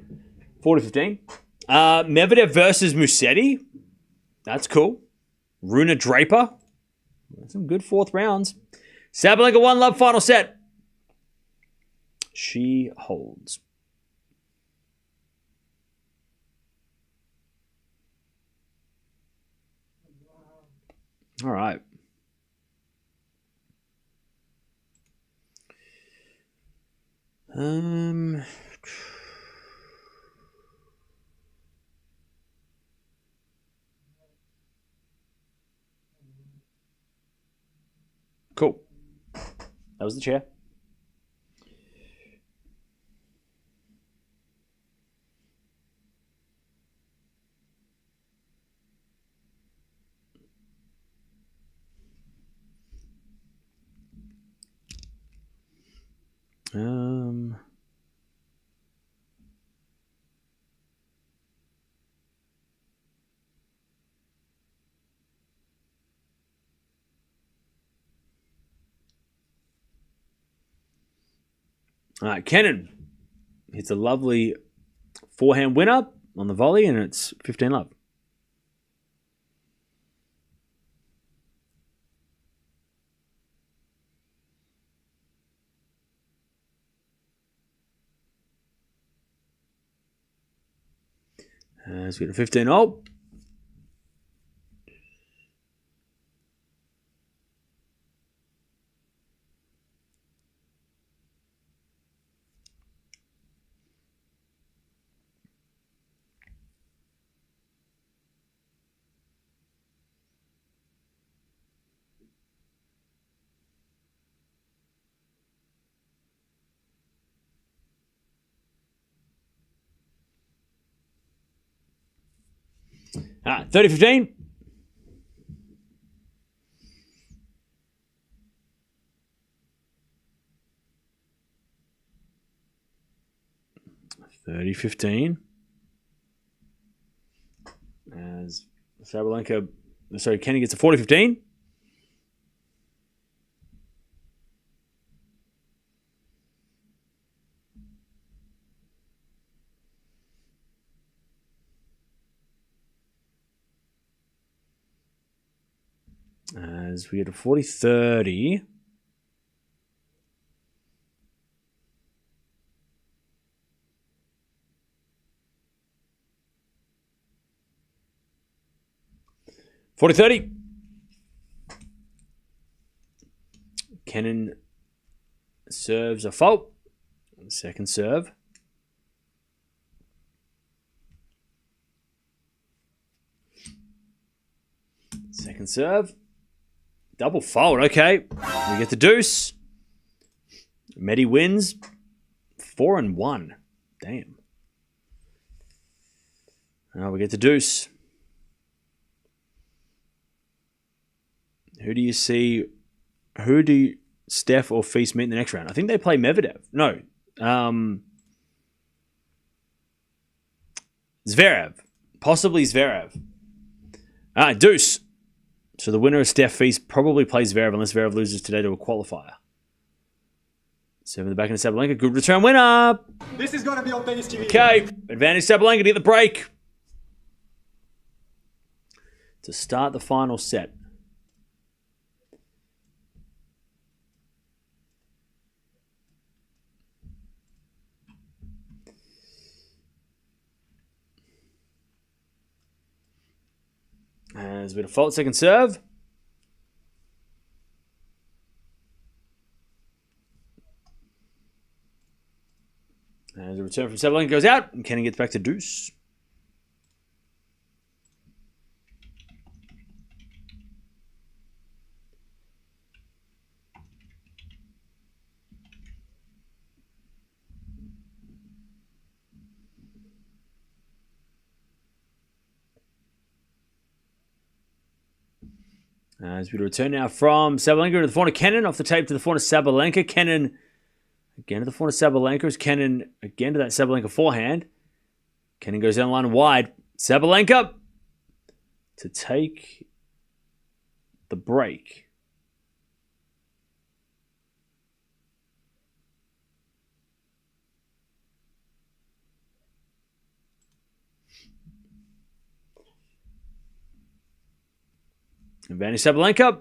40-15. Medvedev versus Musetti. That's cool. Runa Draper. Some good fourth rounds. Sabalenka 1-love final set. She holds. All right. Cool. That was the chair. All right, Kennan hits a lovely forehand winner on the volley, and it's 15-love. As we get a 15-all. All right, 30-15. As Sabalenka, sorry, Kenny gets a 40-15. As we get a 40-30. Kennan serves a fault. Second serve. Second serve. Double fault. Okay. We get the deuce. Medi wins 4-1. Damn. Now we get the deuce. Who do you see? Who do Steph or Feast meet in the next round? I think they play Medvedev. No. Zverev. Possibly Zverev. All right, deuce. So the winner of Steph Feast probably plays Zverev unless Zverev loses today to a qualifier. 7 in the back end of Sabalenka. Good return winner. This is going to be on Tennis TV. Okay. Advantage Sabalenka to get the break. To start the final set. As we default second serve. As a return from Sabalenka goes out, and Kennan gets back to deuce. As we return now from Sabalenka to the forehand of Kennan, off the tape to the forehand of Sabalenka. Kennan again to the forehand of Sabalenka. As Kennan again to that Sabalenka forehand. Kennan goes down the line wide. Sabalenka to take the break. Advantage Sabalenka.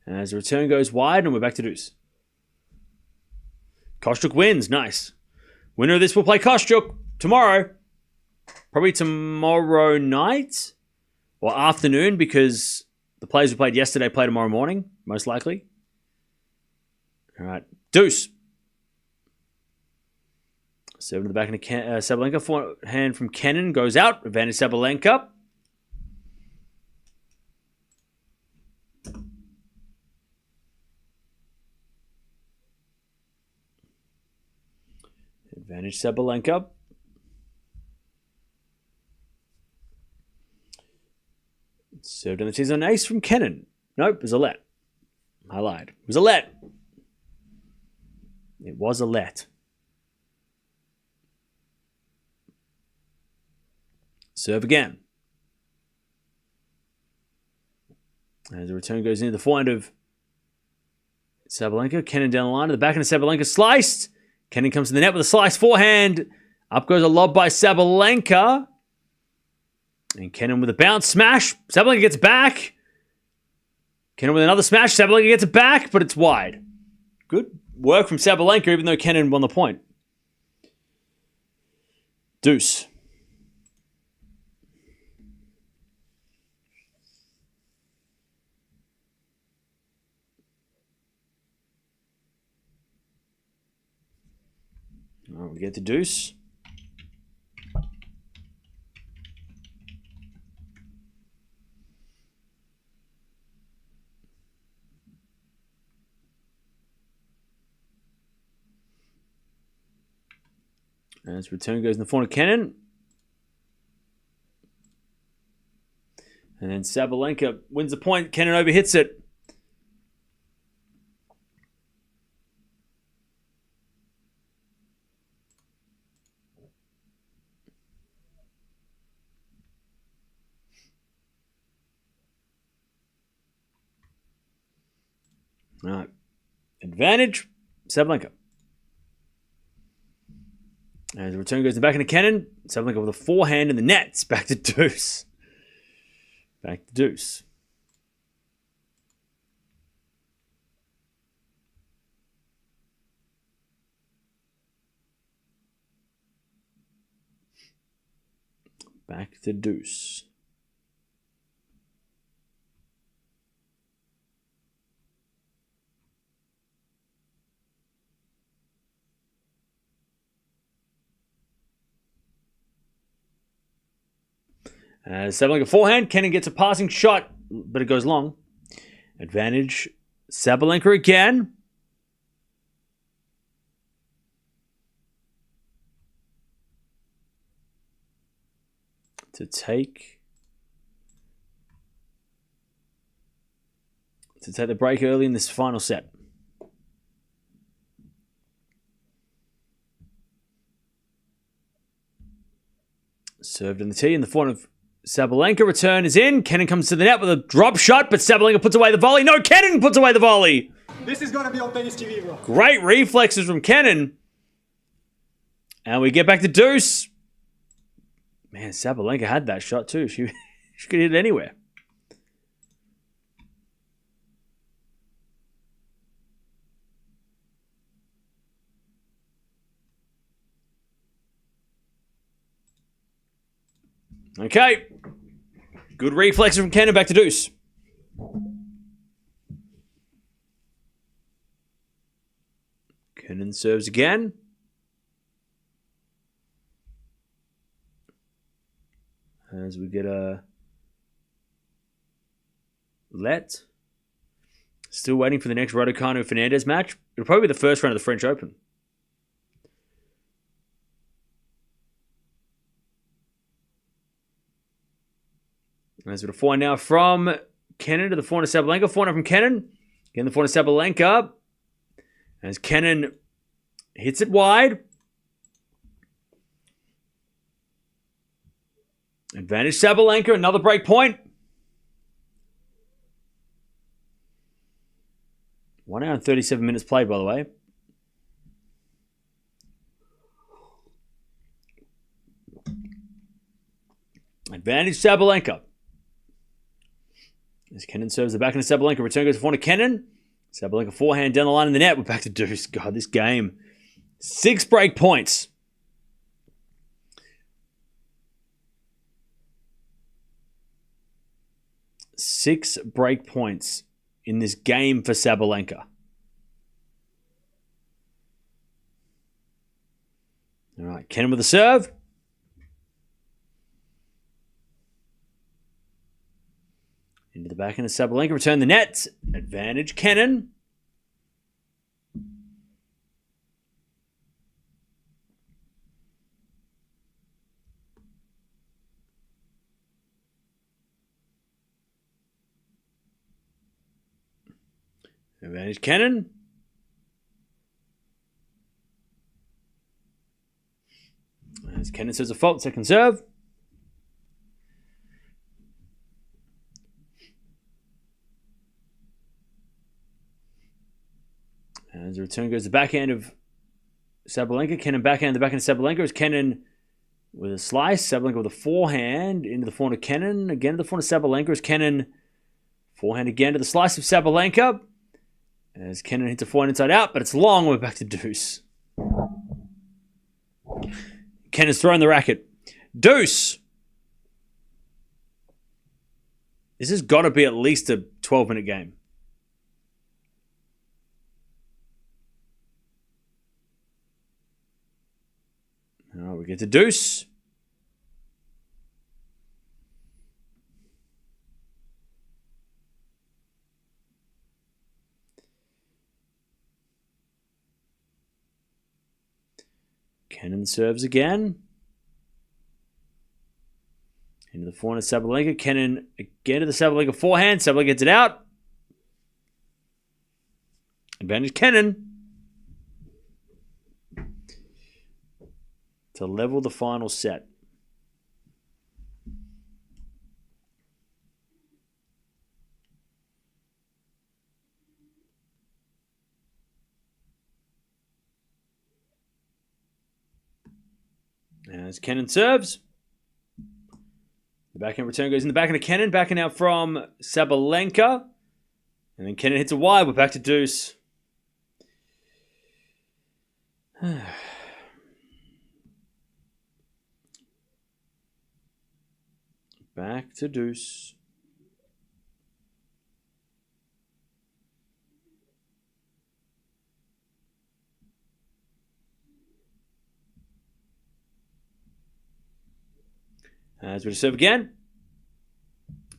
As the return goes wide, and we're back to deuce. Kostyuk wins. Nice. Winner of this will play Kostyuk tomorrow. Probably tomorrow night or afternoon, because the players who played yesterday play tomorrow morning, most likely. All right. Deuce. 7 to the back of Sabalenka. Forehand from Kennan goes out. Advantage Sabalenka. Advantage Sabalenka. Served on the tees on ace from Kennan. Nope, it was a let. I lied. It was a let. It was a let. Serve again. As the return goes into the forehand of Sabalenka. Kennan down the line. To the backhand of Sabalenka. Sliced. Kennan comes to the net with a sliced forehand. Up goes a lob by Sabalenka. And Kennan with a bounce smash. Sabalenka gets back. Kennan with another smash. Sabalenka gets it back, but it's wide. Good work from Sabalenka, even though Kennan won the point. Deuce. All right, we get the deuce. As return goes in the forehand of Kennan. And then Sabalenka wins the point. Kennan overhits it. All right. Advantage, Sabalenka. As the return goes to the back into Kennan. Sabalenka with a forehand in the nets. Back to deuce. Back to deuce. Back to deuce. Sabalenka forehand. Kennan gets a passing shot, but it goes long. Advantage Sabalenka again. To take the break early in this final set. Served in the tee in the forehand of Sabalenka. Return is in. Kennan comes to the net with a drop shot, but Sabalenka puts away the volley. No, Kennan puts away the volley. This is going to be on tennis TV, bro. Great reflexes from Kennan. And we get back to deuce. Man, Sabalenka had that shot too. She could hit it anywhere. Okay. Good reflexes from Kennan. Back to deuce. Kennan serves again. As we get a let. Still waiting for the next Raducanu Fernandez match. It'll probably be the first round of the French Open. As we're forehand now from Kennan to the forehand of Sabalenka. Forehand from Kennan. Again, the forehand of Sabalenka. As Kennan hits it wide. Advantage Sabalenka. Another break point. 1 hour and 37 minutes played, by the way. Advantage Sabalenka. As Kennan serves the back end of Sabalenka. Return goes to forehand of Kennan. Sabalenka forehand down the line in the net. We're back to deuce. God, this game. 6 break points. Six break points in this game for Sabalenka. All right, Kennan with a serve. Into the back end of Sabalenka. Return the net. Advantage Kennan. Advantage Kennan. As Kennan says a fault, second serve. As the return goes to the backhand of Sabalenka. Kennan backhand the backhand of Sabalenka. As Kennan with a slice. Sabalenka with a forehand into the forehand of Kennan. Again to the forehand of Sabalenka. As Kennan forehand again to the slice of Sabalenka. As Kennan hits a forehand inside out, but it's long. We're back to deuce. Kennan's throwing the racket. Deuce. This has got to be at least a 12-minute game. All right, we get to deuce. Kennan serves again. Into the forehand of Sabalenka. Kennan again to the Sabalenka forehand. Sabalenka gets it out. Advantage Kennan. To level the final set. As Kennan serves. The backhand return goes in the backhand of Kennan. Backhand out from Sabalenka. And then Kennan hits a wide. We're back to deuce. Back to deuce. As we serve again.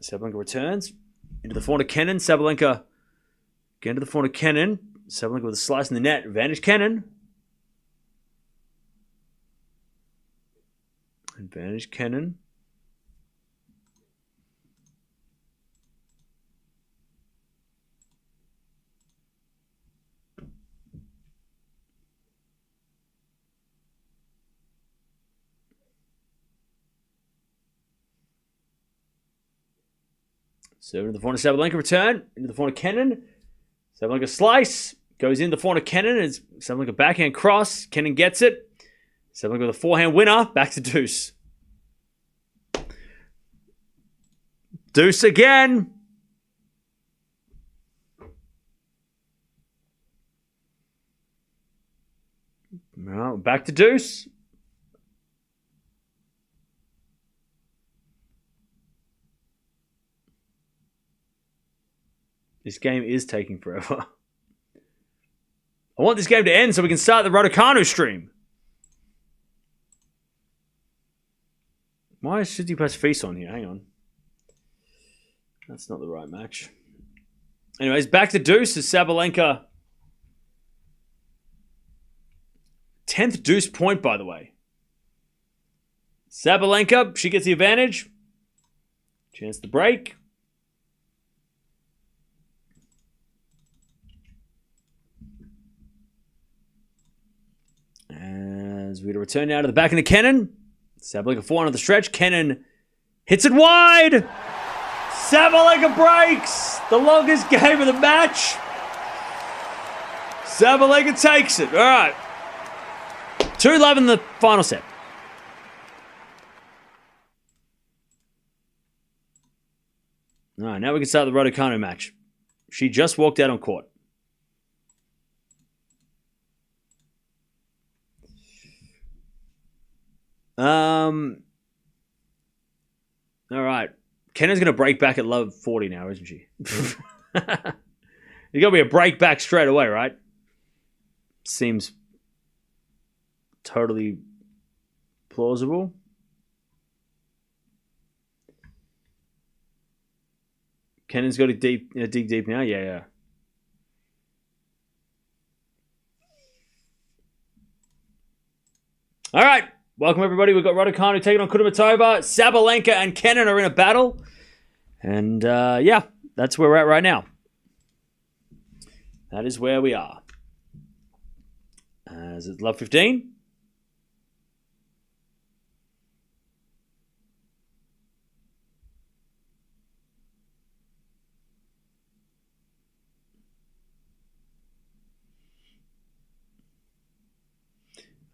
Sabalenka returns. Into the forehand of Kennan. Sabalenka again to the forehand of Kennan. Sabalenka with a slice in the net. Advantage Kennan. Advantage Kennan. So into the forehand of Sabalenka return. Into the forehand of Kennan. Sabalenka slice. Goes in the forehand of Kennan. It's Sabalenka backhand cross. Kennan gets it. Sabalenka with a forehand winner. Back to deuce. Deuce again. Well, back to deuce. This game is taking forever. I want this game to end so we can start the Raducanu stream. Why is City Plus Feast on here? Hang on. That's not the right match. Anyways, back to deuce as Sabalenka. 10th deuce point, by the way. Sabalenka, she gets the advantage. Chance to break. As we return now to the back end of Kennan. Sabalenka forehand on the stretch. Kennan hits it wide. Sabalenka breaks. The longest game of the match. Sabalenka takes it. All right. 2-11 in the final set. All right, now we can start the Raducanu match. She just walked out on court. All right. Kennan's going to break back at love 40 now, isn't she? There's got to be a break back straight away, right? Seems totally plausible. Kennan's got to dig deep now. Yeah. All right. Welcome, everybody. We've got Raducanu taking on Kudermetova. Sabalenka and Kennan are in a battle. And, yeah, that's where we're at right now. That is where we are. Is it love 15?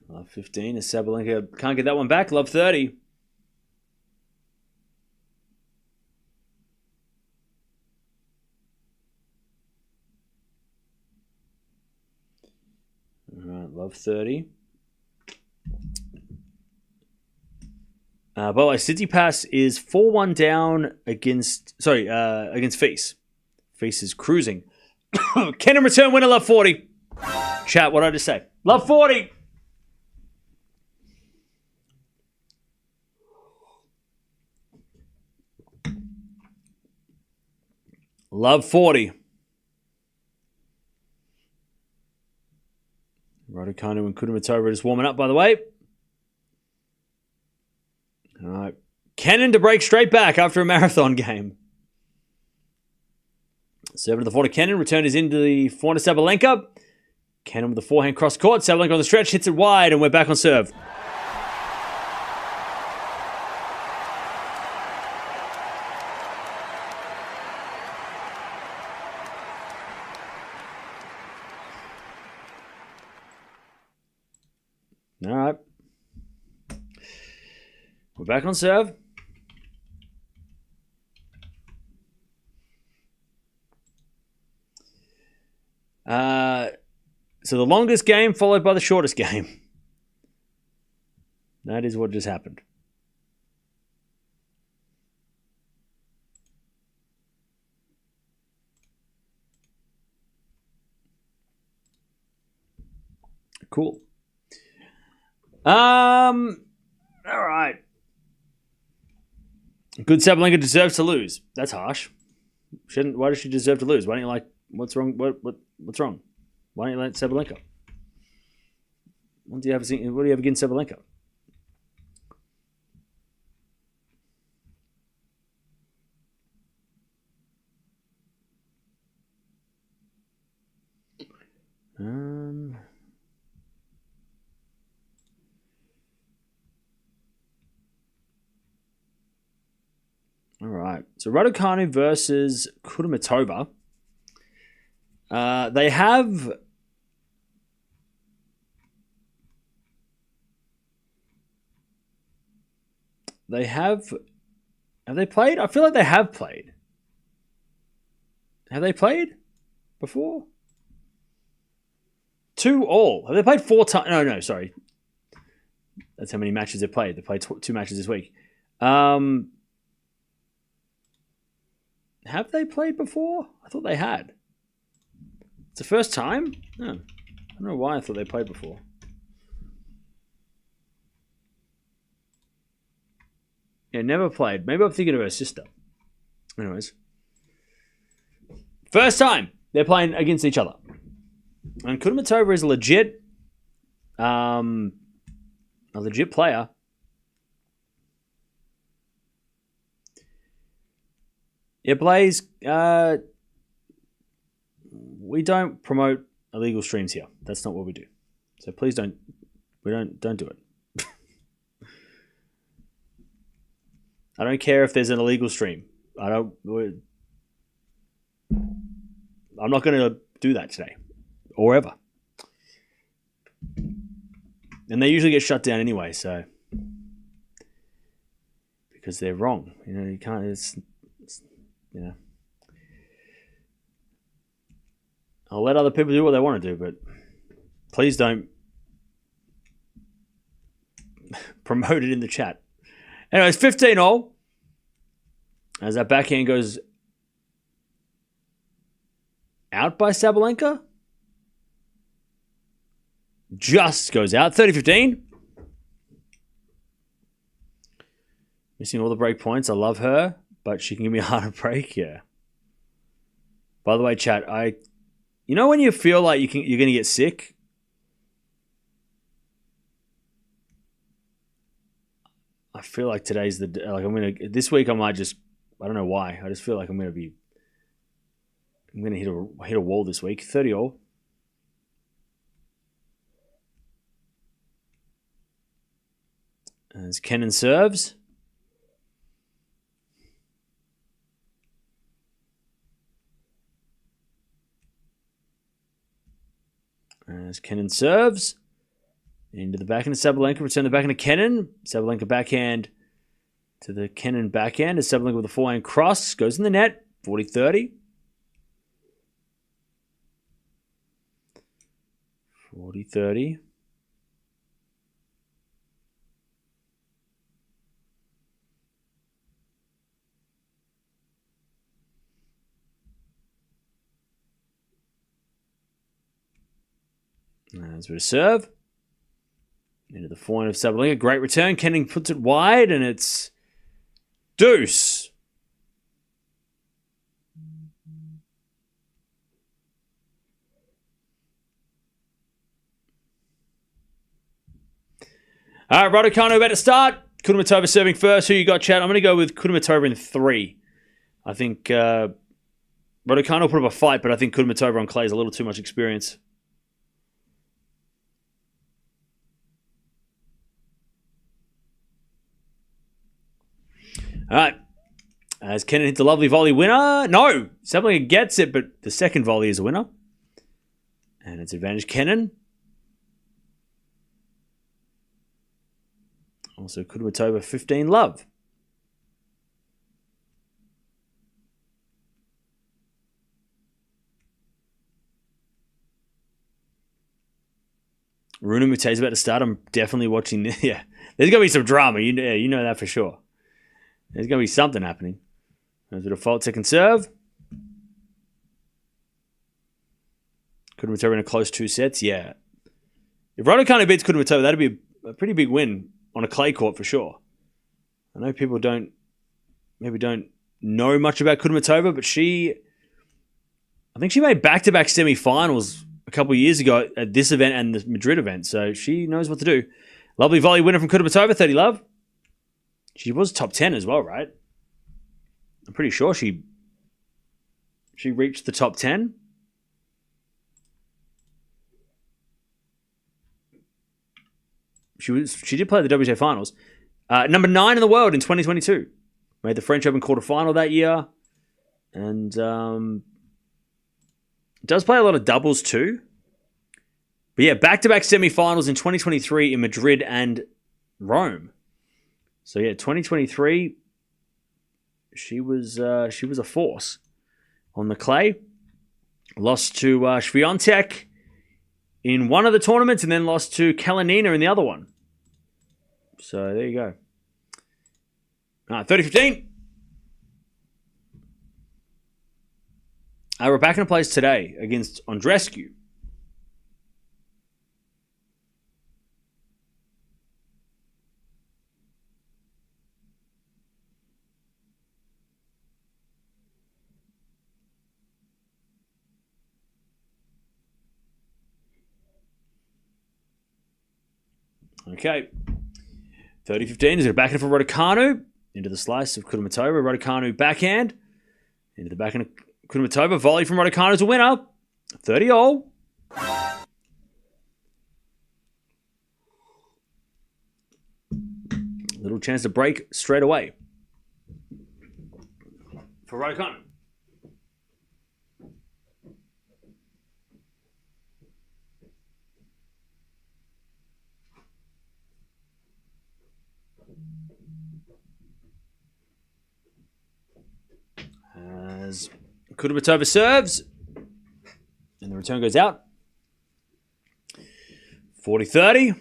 Love 15 is Sabalenka. Can't get that one back. Love 30. All right, love 30. By the way, Tsitsipas is 4-1 down against Feast. Feast is cruising. Kennan return winner, love 40. Chat, what did I just say? Love 40. Love 40. Raducanu and Kudermetova just warming up, by the way. All right. Kennan to break straight back after a marathon game. 7 to the 4 to Kennan. Return is into the 4 to Sabalenka. Kennan with the forehand cross court. Sabalenka on the stretch. Hits it wide and we're back on serve. All right. We're back on serve. So the longest game followed by the shortest game. That is what just happened. Cool. All right. Good Sabalenka deserves to lose. That's harsh. Why does she deserve to lose? Why don't you like? What's wrong? What's wrong? Why don't you like Sabalenka? What do you have against Sabalenka? All right. So Raducanu versus Kudermetova. They have they played? I feel like they have played. Have they played before? 2-2. Have they played 4 times? No, sorry. That's how many matches they've played. They played 2 matches this week. Have they played before? I thought they had. It's the first time? No. I don't know why I thought they played before. Yeah, never played. Maybe I'm thinking of her sister. Anyways. First time they're playing against each other. And Kudermetova is a legit player. Yeah, Blaze, we don't promote illegal streams here. That's not what we do. So please don't do it. I don't care if there's an illegal stream. I'm not going to do that today or ever. And they usually get shut down anyway, so because they're wrong. You can't. I'll let other people do what they want to do, but please don't promote it in the chat. Anyways, 15-all. As that backhand goes out by Sabalenka. Just goes out. 30-15. Missing all the break points. I love her, but she can give me a harder break. Yeah. By the way, chat, you know when you feel like you're going to get sick? I feel like today's the day. Like this week I might just, I don't know why. I just feel like I'm going to be I'm going to hit a wall this week. 30 all. As Kennan serves. As Kennan serves. Into the backhand of Sabalenka. Return the backhand of Kennan. Sabalenka backhand to the Kennan backhand. As Sabalenka with a forehand cross. Goes in the net. 40-30. 40-30. As we serve. Into the forehand of Sabalenka. Great return. Kennan puts it wide and it's deuce. All right, Raducanu about to start. Kudermetova serving first. Who you got, Chad? I'm going to go with Kudermetova in 3. I think Raducanu will put up a fight, but I think Kudermetova on clay is a little too much experience. All right. As Kennan hits a lovely volley winner. No! Sabalenka gets it, but the second volley is a winner. And it's advantage Kennan. Also, Kudermetova 15 love. Runa Mute's about to start. I'm definitely watching this. Yeah, there's going to be some drama. You know that for sure. There's going to be something happening. There's a default second serve. Kudermetova in a close 2 sets. Yeah. If Raducanu beats Kudermetova, that'd be a pretty big win on a clay court for sure. I know people don't know much about Kudermetova, but I think she made back-to-back semi-finals a couple of years ago at this event and the Madrid event, so she knows what to do. Lovely volley winner from Kudermetova, 30 love. She was top 10 as well, right? I'm pretty sure she reached the top 10. She did play the WTA finals. Number 9 in the world in 2022. Made the French Open quarterfinal that year. And does play a lot of doubles too. But yeah, back-to-back semifinals in 2023 in Madrid and Rome. So yeah, 2023, she was a force on the clay. Lost to Swiatek in one of the tournaments and then lost to Kalinina in the other one. So there you go. 30-15. We're back in a place today against Andreescu. Okay. 30-15 is going to back it for Raducanu. Into the slice of Kudermetova. Raducanu backhand. Into the backhand of Kudermetova. Volley from Raducanu is a winner. 30 all. Little chance to break straight away for Raducanu. As Kudermetova serves, and the return goes out. 40-30.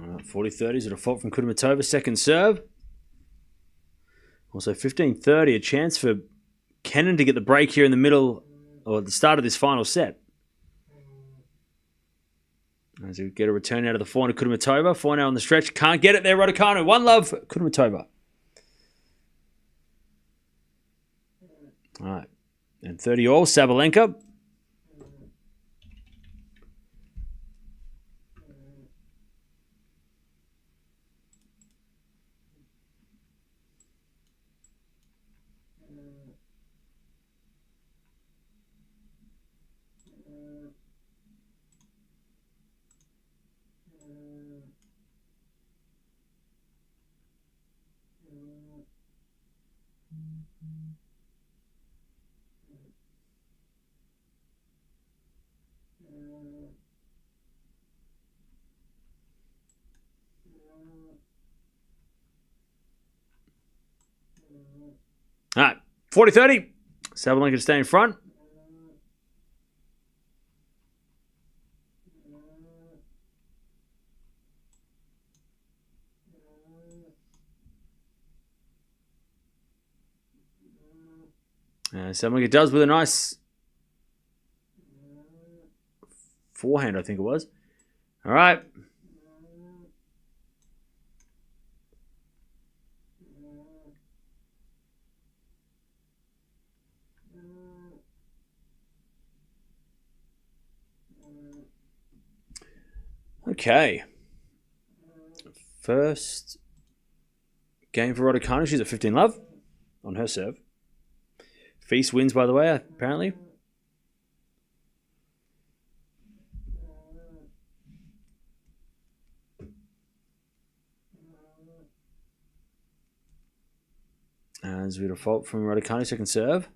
All right, 40-30 is a default from Kudermetova, second serve. Also 15-30, a chance for Kennan to get the break here in the middle, or at the start of this final set. As we get a return out of the forehand of Kudermetova. 4-0 on the stretch. Can't get it there, Raducanu. 1 love, Kudermetova. All right. And 30 all, Sabalenka. All right, 40-30. Sabalenka to stay in front. Sabalenka does with a nice forehand, I think it was. All right. Okay. First game for Raducanu. She's at 15 love on her serve. Feast wins, by the way, apparently. As we default from Raducanu, second serve.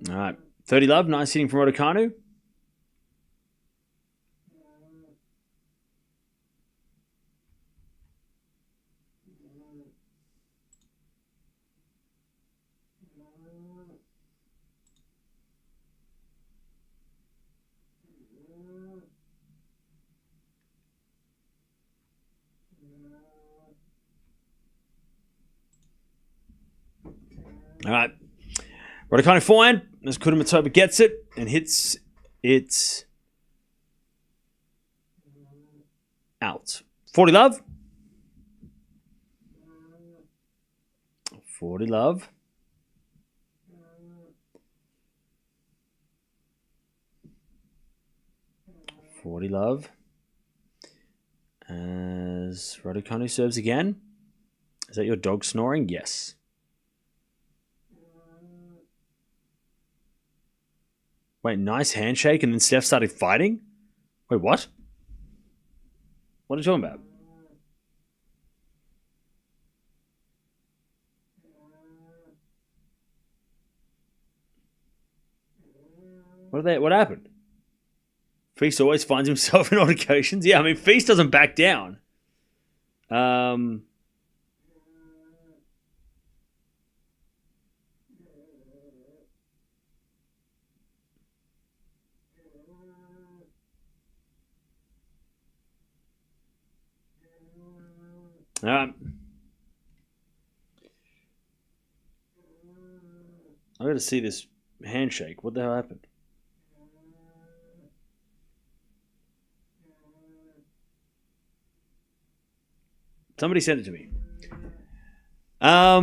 All right, 30 love, nice hitting from Raducanu. All right. Raducanu forehand, as Kudermetova gets it and hits it out. 40 love. 40 love. As Raducanu serves again. Is that your dog snoring? Yes. Wait, nice handshake and then Steph started fighting? Wait, what? What are you talking about? What happened? Feast always finds himself in altercations. Yeah, I mean, Feast doesn't back down. I got to see this handshake. What the hell happened? Somebody sent it to me. All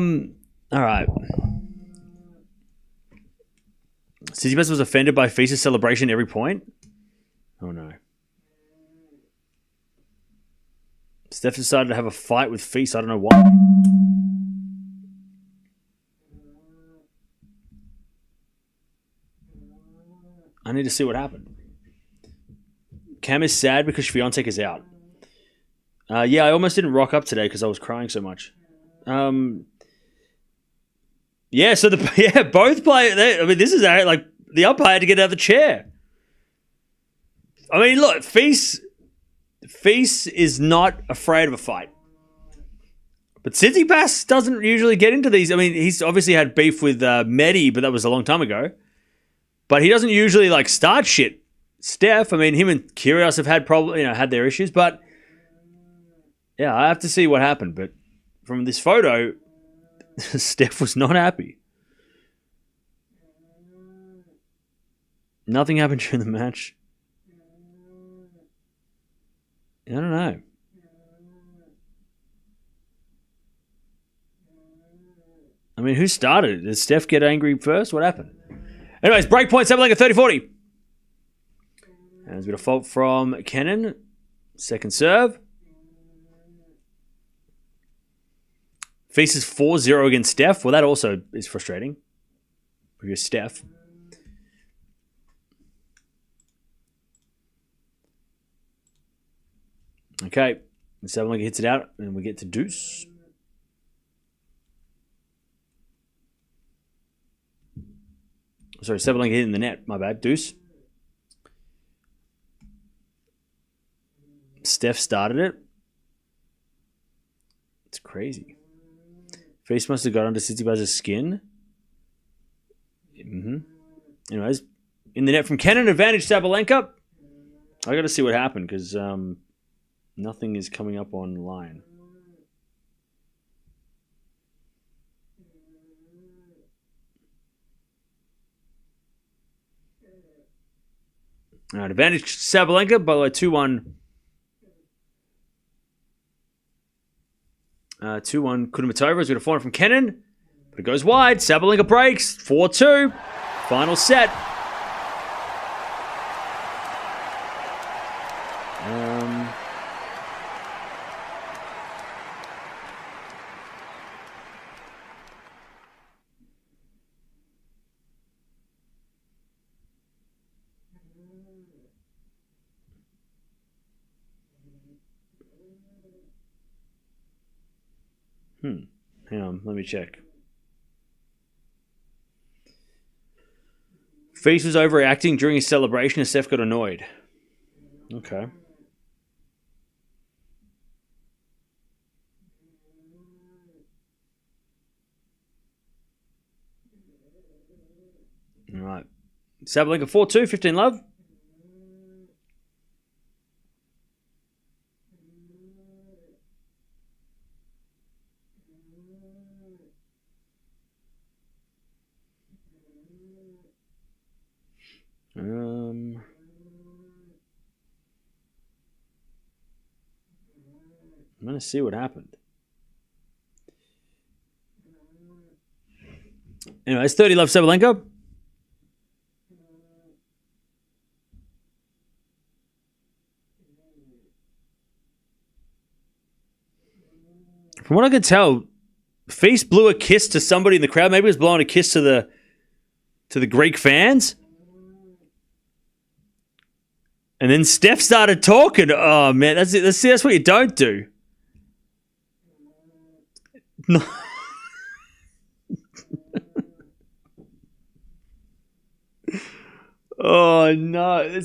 right. Tsitsipas was offended by Feast's celebration every point. Oh no. Steph decided to have a fight with Feast. I don't know why. I need to see what happened. Cam is sad because Swiatek is out. Yeah, I almost didn't rock up today because I was crying so much. Yeah, so both players. I mean, this is like the umpire had to get out of the chair. I mean, look, Feast is not afraid of a fight. But Tsitsipas doesn't usually get into these. I mean, he's obviously had beef with Medi, but that was a long time ago. But he doesn't usually like start shit. Steph, I mean, him and Kyrgios have had had their issues, but yeah, I have to see what happened. But from this photo, Steph was not happy. Nothing happened during the match. I don't know. I mean, who started it? Did Steph get angry first? What happened? Anyways, break point, Sabalenka 30-40. And there's a bit of fault from Kennan. Second serve. Faces 4-0 against Steph. Well, that also is frustrating. If you're Steph. Okay. And Sabalenka hits it out, and we get to deuce. Sorry, Sabalenka hitting the net. My bad. Deuce. Steph started it. It's crazy. Face must have got under Tsitsipas's skin. Anyways, in the net from Kennan, advantage Sabalenka. I got to see what happened because nothing is coming up online. All right, advantage Sabalenka, by the way, 2-1. 2-1 Kudermetova as we get a forehand from Kennan. But it goes wide. Sabalenka breaks. 4-2. Final set. Hang on, let me check. Feast was overreacting during his celebration and Steph got annoyed. Okay. All right. Sabalenka 4-2, 15 love. I'm going to see what happened. Anyways, 30 love Sabalenka. From what I can tell, Feast blew a kiss to somebody in the crowd. Maybe he was blowing a kiss to the Greek fans. And then Steph started talking. Oh, man, that's what you don't do. No. Oh, no.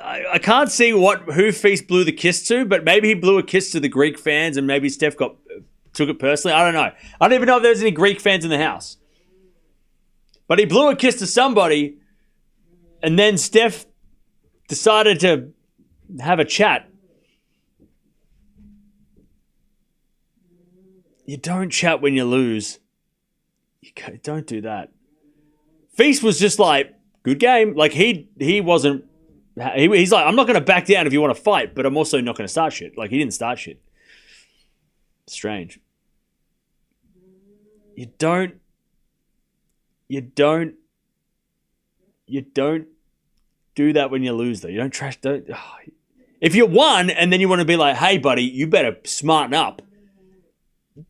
I can't see who Feast blew the kiss to, but maybe he blew a kiss to the Greek fans and maybe Steph took it personally. I don't know. I don't even know if there's any Greek fans in the house. But he blew a kiss to somebody, and then Steph decided to have a chat. You don't chat when you lose. You don't do that. Feast was just like, good game. Like, he wasn't... He's like, I'm not going to back down if you want to fight, but I'm also not going to start shit. Like, he didn't start shit. Strange. You don't do that when you lose, though. You don't trash... If you won and then you want to be like, hey, buddy, you better smarten up.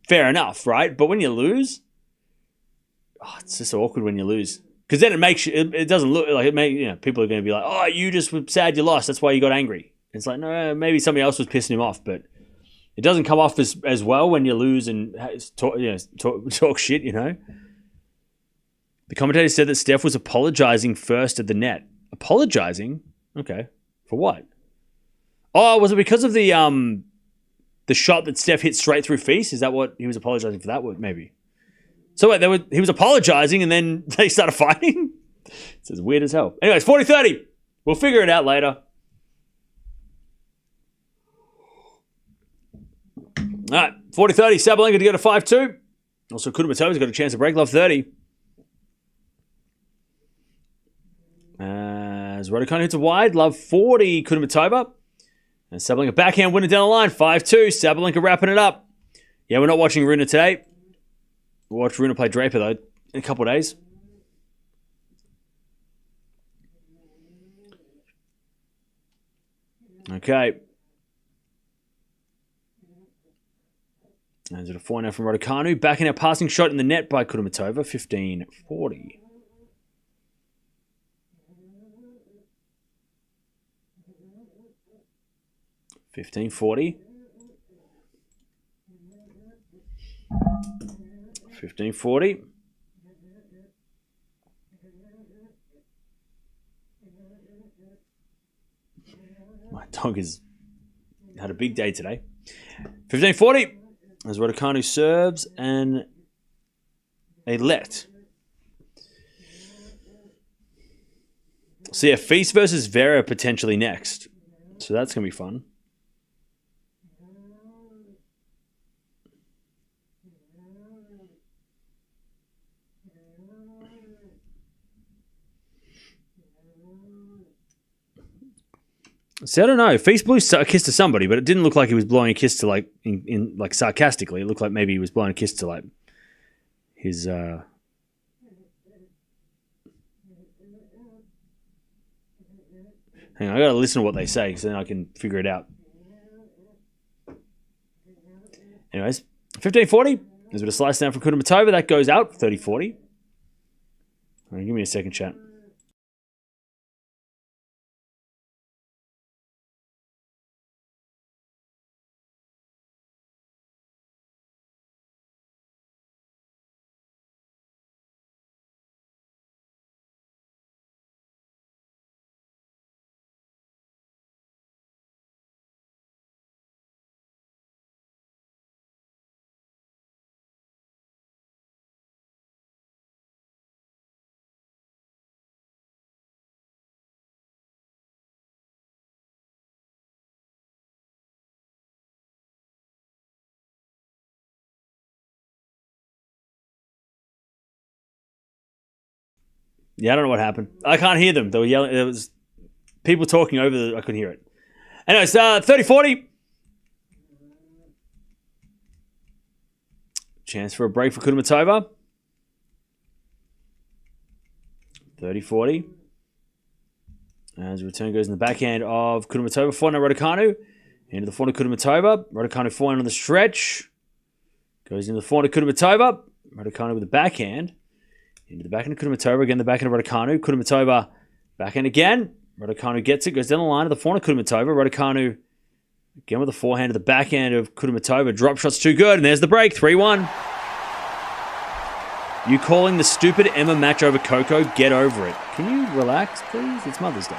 Fair enough, right? But when you lose... it's just awkward when you lose. Because then it doesn't look like it people are going to be like, oh, you just were sad you lost. That's why you got angry. And it's like, no, maybe somebody else was pissing him off, but it doesn't come off as well when you lose and talk shit, you know. The commentator said that Steph was apologizing first at the net. Apologizing? Okay. For what? Oh, was it because of the the shot that Steph hit straight through Feast? Is that what he was apologizing for that? Maybe. So wait, he was apologizing and then they started fighting? It's weird as hell. Anyways, 40-30. We'll figure it out later. All right, 40-30. Sabalenka to go to 5-2. Also, Kudermetova's got a chance to break love 30. As Raducanu hits a wide, love 40, Kudermetova. And Sabalenka backhand winner down the line, 5-2. Sabalenka wrapping it up. Yeah, we're not watching Aryna today. We'll watch Aryna play Draper, though, in a couple of days. Okay. There's a 4 now from Raducanu. Backing out passing shot in the net by Kudermetova, 15-40. $15.40. $15.40. My dog has had a big day today. 15.40 as Raducanu serves and a let. So yeah, Feast versus Vera potentially next. So that's going to be fun. See, I don't know. Feast blew a kiss to somebody, but it didn't look like he was blowing a kiss to like like sarcastically. It looked like maybe he was blowing a kiss to like his. Hang on, I gotta listen to what they say, so then I can figure it out. Anyways, 15.40. There's a bit of slice down from Kudermetova. That goes out 30-40. All right, give me a second, chat. Yeah, I don't know what happened. I can't hear them. They were yelling. There was people talking over I couldn't hear it. Anyways, 30-40. Chance for a break for Kudermetova. 30-40. As the return goes in the backhand of Kudermetova. Forehand Raducanu. Into the forehand of Kudermetova. Raducanu forehand on the stretch. Goes into the forehand of Kudermetova. Raducanu with the backhand. Into the backhand of Kudermetova. Again, the backhand of Raducanu. Kudermetova backhand again. Raducanu gets it. Goes down the line of the forehand of Kudermetova. Raducanu again with the forehand of the backhand of Kudermetova. Drop shot's too good. And there's the break. 3-1. You calling the stupid Emma match over Coco? Get over it. Can you relax, please? It's Mother's Day.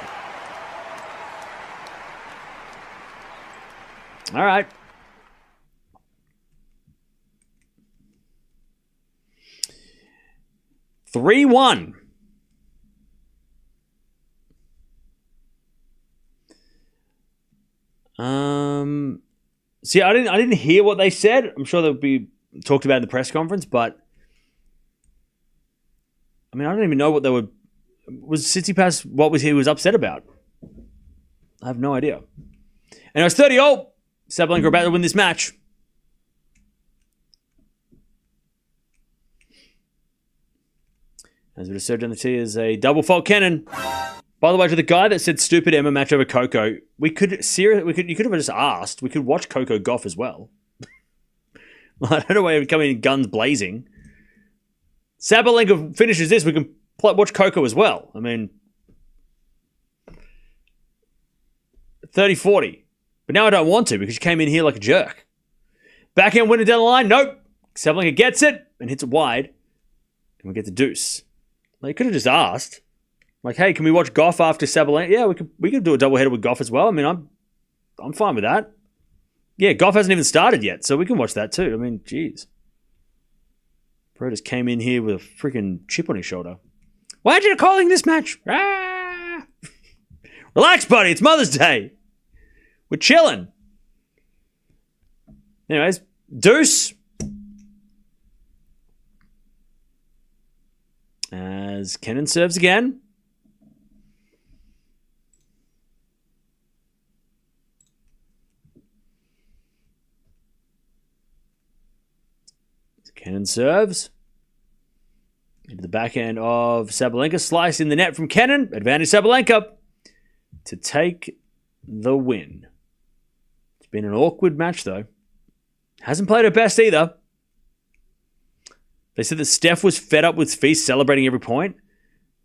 All right. $3-1. See, I didn't hear what they said. I'm sure they'll be talked about in the press conference, but I mean, I don't even know what they were. Was Tsitsipas what he was upset about? I have no idea. And it was 30-0. Sabalenka about to win this match. As it is served on the tee is a double fault Kennan. By the way, to the guy that said stupid Emma match over Coco, you could have just asked. We could watch Coco Gauff as well. I don't know why you're coming in guns blazing. Sabalenka finishes this, we can watch Coco as well. I mean, 30-40. But now I don't want to because she came in here like a jerk. Backhand winner down the line. Nope. Sabalenka gets it and hits it wide. And we get the deuce. Like, you could have just asked. Like, hey, can we watch Gauff after Sabalenka? Yeah, we could do a doubleheader with Gauff as well. I mean, I'm fine with that. Yeah, Gauff hasn't even started yet, so we can watch that too. I mean, jeez. Bro just came in here with a freaking chip on his shoulder. Why aren't you calling this match? Ah! Relax, buddy. It's Mother's Day. We're chilling. Anyways, deuce. As Kennan serves again. Kennan serves. Into the backhand of Sabalenka. Slice in the net from Kennan. Advantage Sabalenka to take the win. It's been an awkward match, though. Hasn't played her best either. They said that Steph was fed up with Feast celebrating every point.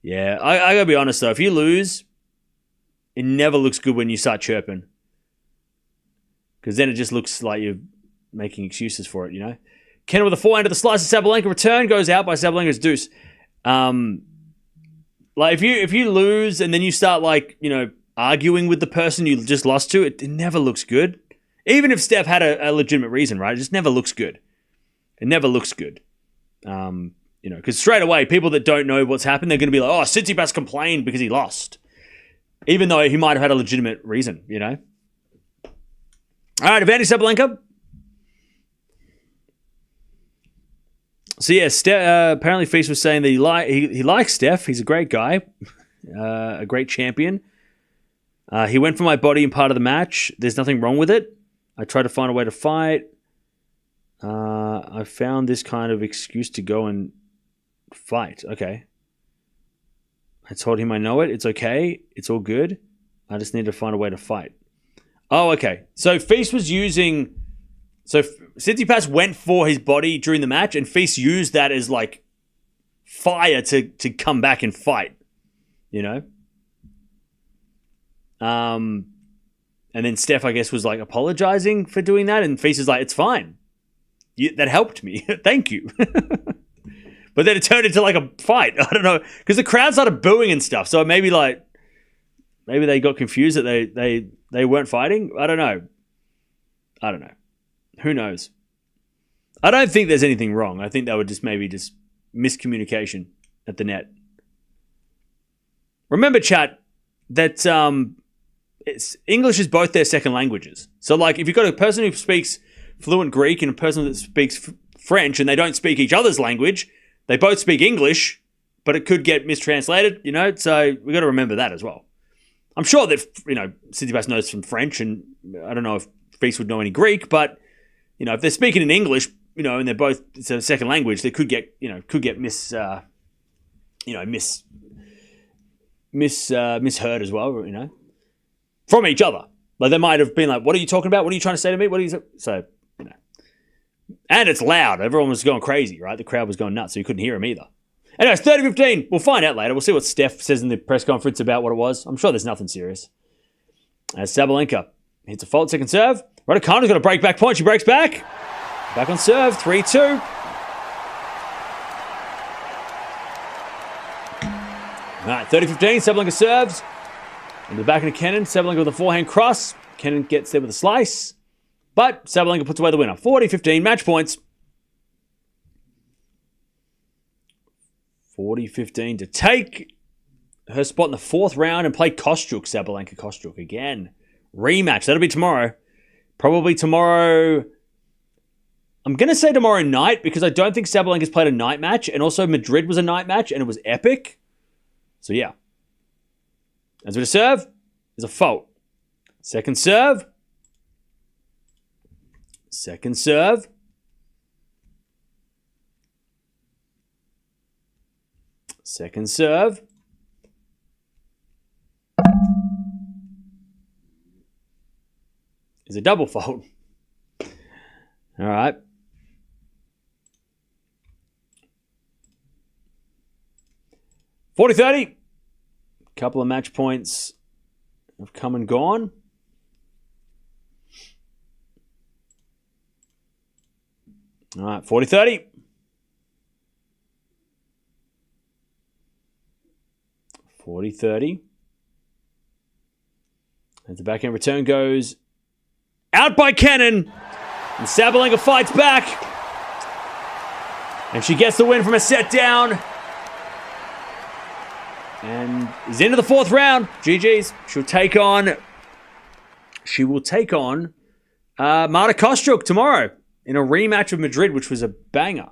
Yeah, I gotta be honest, though. If you lose, it never looks good when you start chirping. Because then it just looks like you're making excuses for it, you know? Kennan with a forehand to the slice of Sabalenka. Return goes out by Sabalenka's deuce. Like if you lose and then you start arguing with the person you just lost to, it never looks good. Even if Steph had a legitimate reason, right? It just never looks good. It never looks good. Because straight away, people that don't know what's happened, they're going to be like, oh, Tsitsipas complained because he lost. Even though he might have had a legitimate reason, you know? All right, advantage Sabalenka. So yeah, apparently Feast was saying that he likes Steph. He's a great guy, a great champion. He went for my body in part of the match. There's nothing wrong with it. I tried to find a way to fight. I found this kind of excuse to go and fight. Okay. I told him I know it. It's okay. It's all good. I just need to find a way to fight. Oh, okay. So Feast was using... So Tsitsipas went for his body during the match, and Feast used that as like fire to come back and fight, you know. And then Steph, I guess, was like apologizing for doing that, and Feast is like, "It's fine, that helped me, thank you." But then it turned into like a fight. I don't know, because the crowd started booing and stuff. So maybe they got confused that they weren't fighting. I don't know. Who knows? I don't think there's anything wrong. I think that would just miscommunication at the net. Remember, chat, that English is both their second languages. So, like, if you've got a person who speaks fluent Greek and a person that speaks French and they don't speak each other's language, they both speak English, but it could get mistranslated, you know? So, we've got to remember that as well. I'm sure that, Tsitsipas knows some French, and I don't know if Feast would know any Greek, but... if they're speaking in English, and they're both, it's a second language, they could get misheard as well, from each other. Like they might have been like, "What are you talking about? What are you trying to say to me? What are you?" So, and it's loud. Everyone was going crazy, right? The crowd was going nuts, so you couldn't hear him either. Anyways, 30-15. We'll find out later. We'll see what Steph says in the press conference about what it was. I'm sure there's nothing serious. As Sabalenka hits a fault, second serve. Raducanu's got a break back point. She breaks back. Back on serve. 3-2. All right, 30-15. Sabalenka serves. In the back of Kennan. Sabalenka with a forehand cross. Kennan gets there with a slice. But Sabalenka puts away the winner. 40-15. Match points. 40-15 to take her spot in the fourth round and play Kostyuk. Sabalenka Kostyuk again. Rematch. That'll be tomorrow. Probably tomorrow. I'm going to say tomorrow night because I don't think Sabalenka's played a night match. And also Madrid was a night match and it was epic. So yeah. As with a serve, is a fault. Second serve. Second serve. Second serve. Is a double fault. All right. $40-30. Couple of match points have come and gone. All right, 40-30. 40-30. As the backhand return goes Out by Kennan. And Sabalenka fights back. And she gets the win from a set down. And is into the fourth round. GG's. She will take on Marta Kostyuk tomorrow in a rematch of Madrid, which was a banger,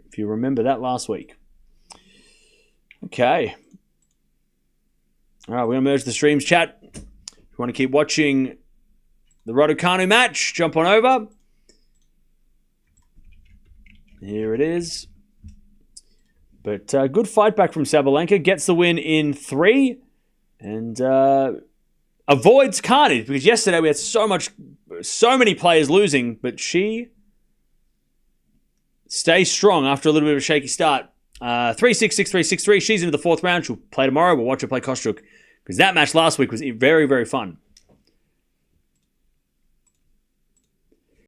if you remember that last week. Okay. All right, we're going to merge the streams chat. If you want to keep watching the Raducanu match, jump on over. Here it is. But good fight back from Sabalenka. Gets the win in 3. And avoids carnage. Because yesterday we had so many players losing. But she stays strong after a little bit of a shaky start. 3-6, 6-3, 6-3. She's into the fourth round. She'll play tomorrow. We'll watch her play Kostyuk. Because that match last week was very, very fun.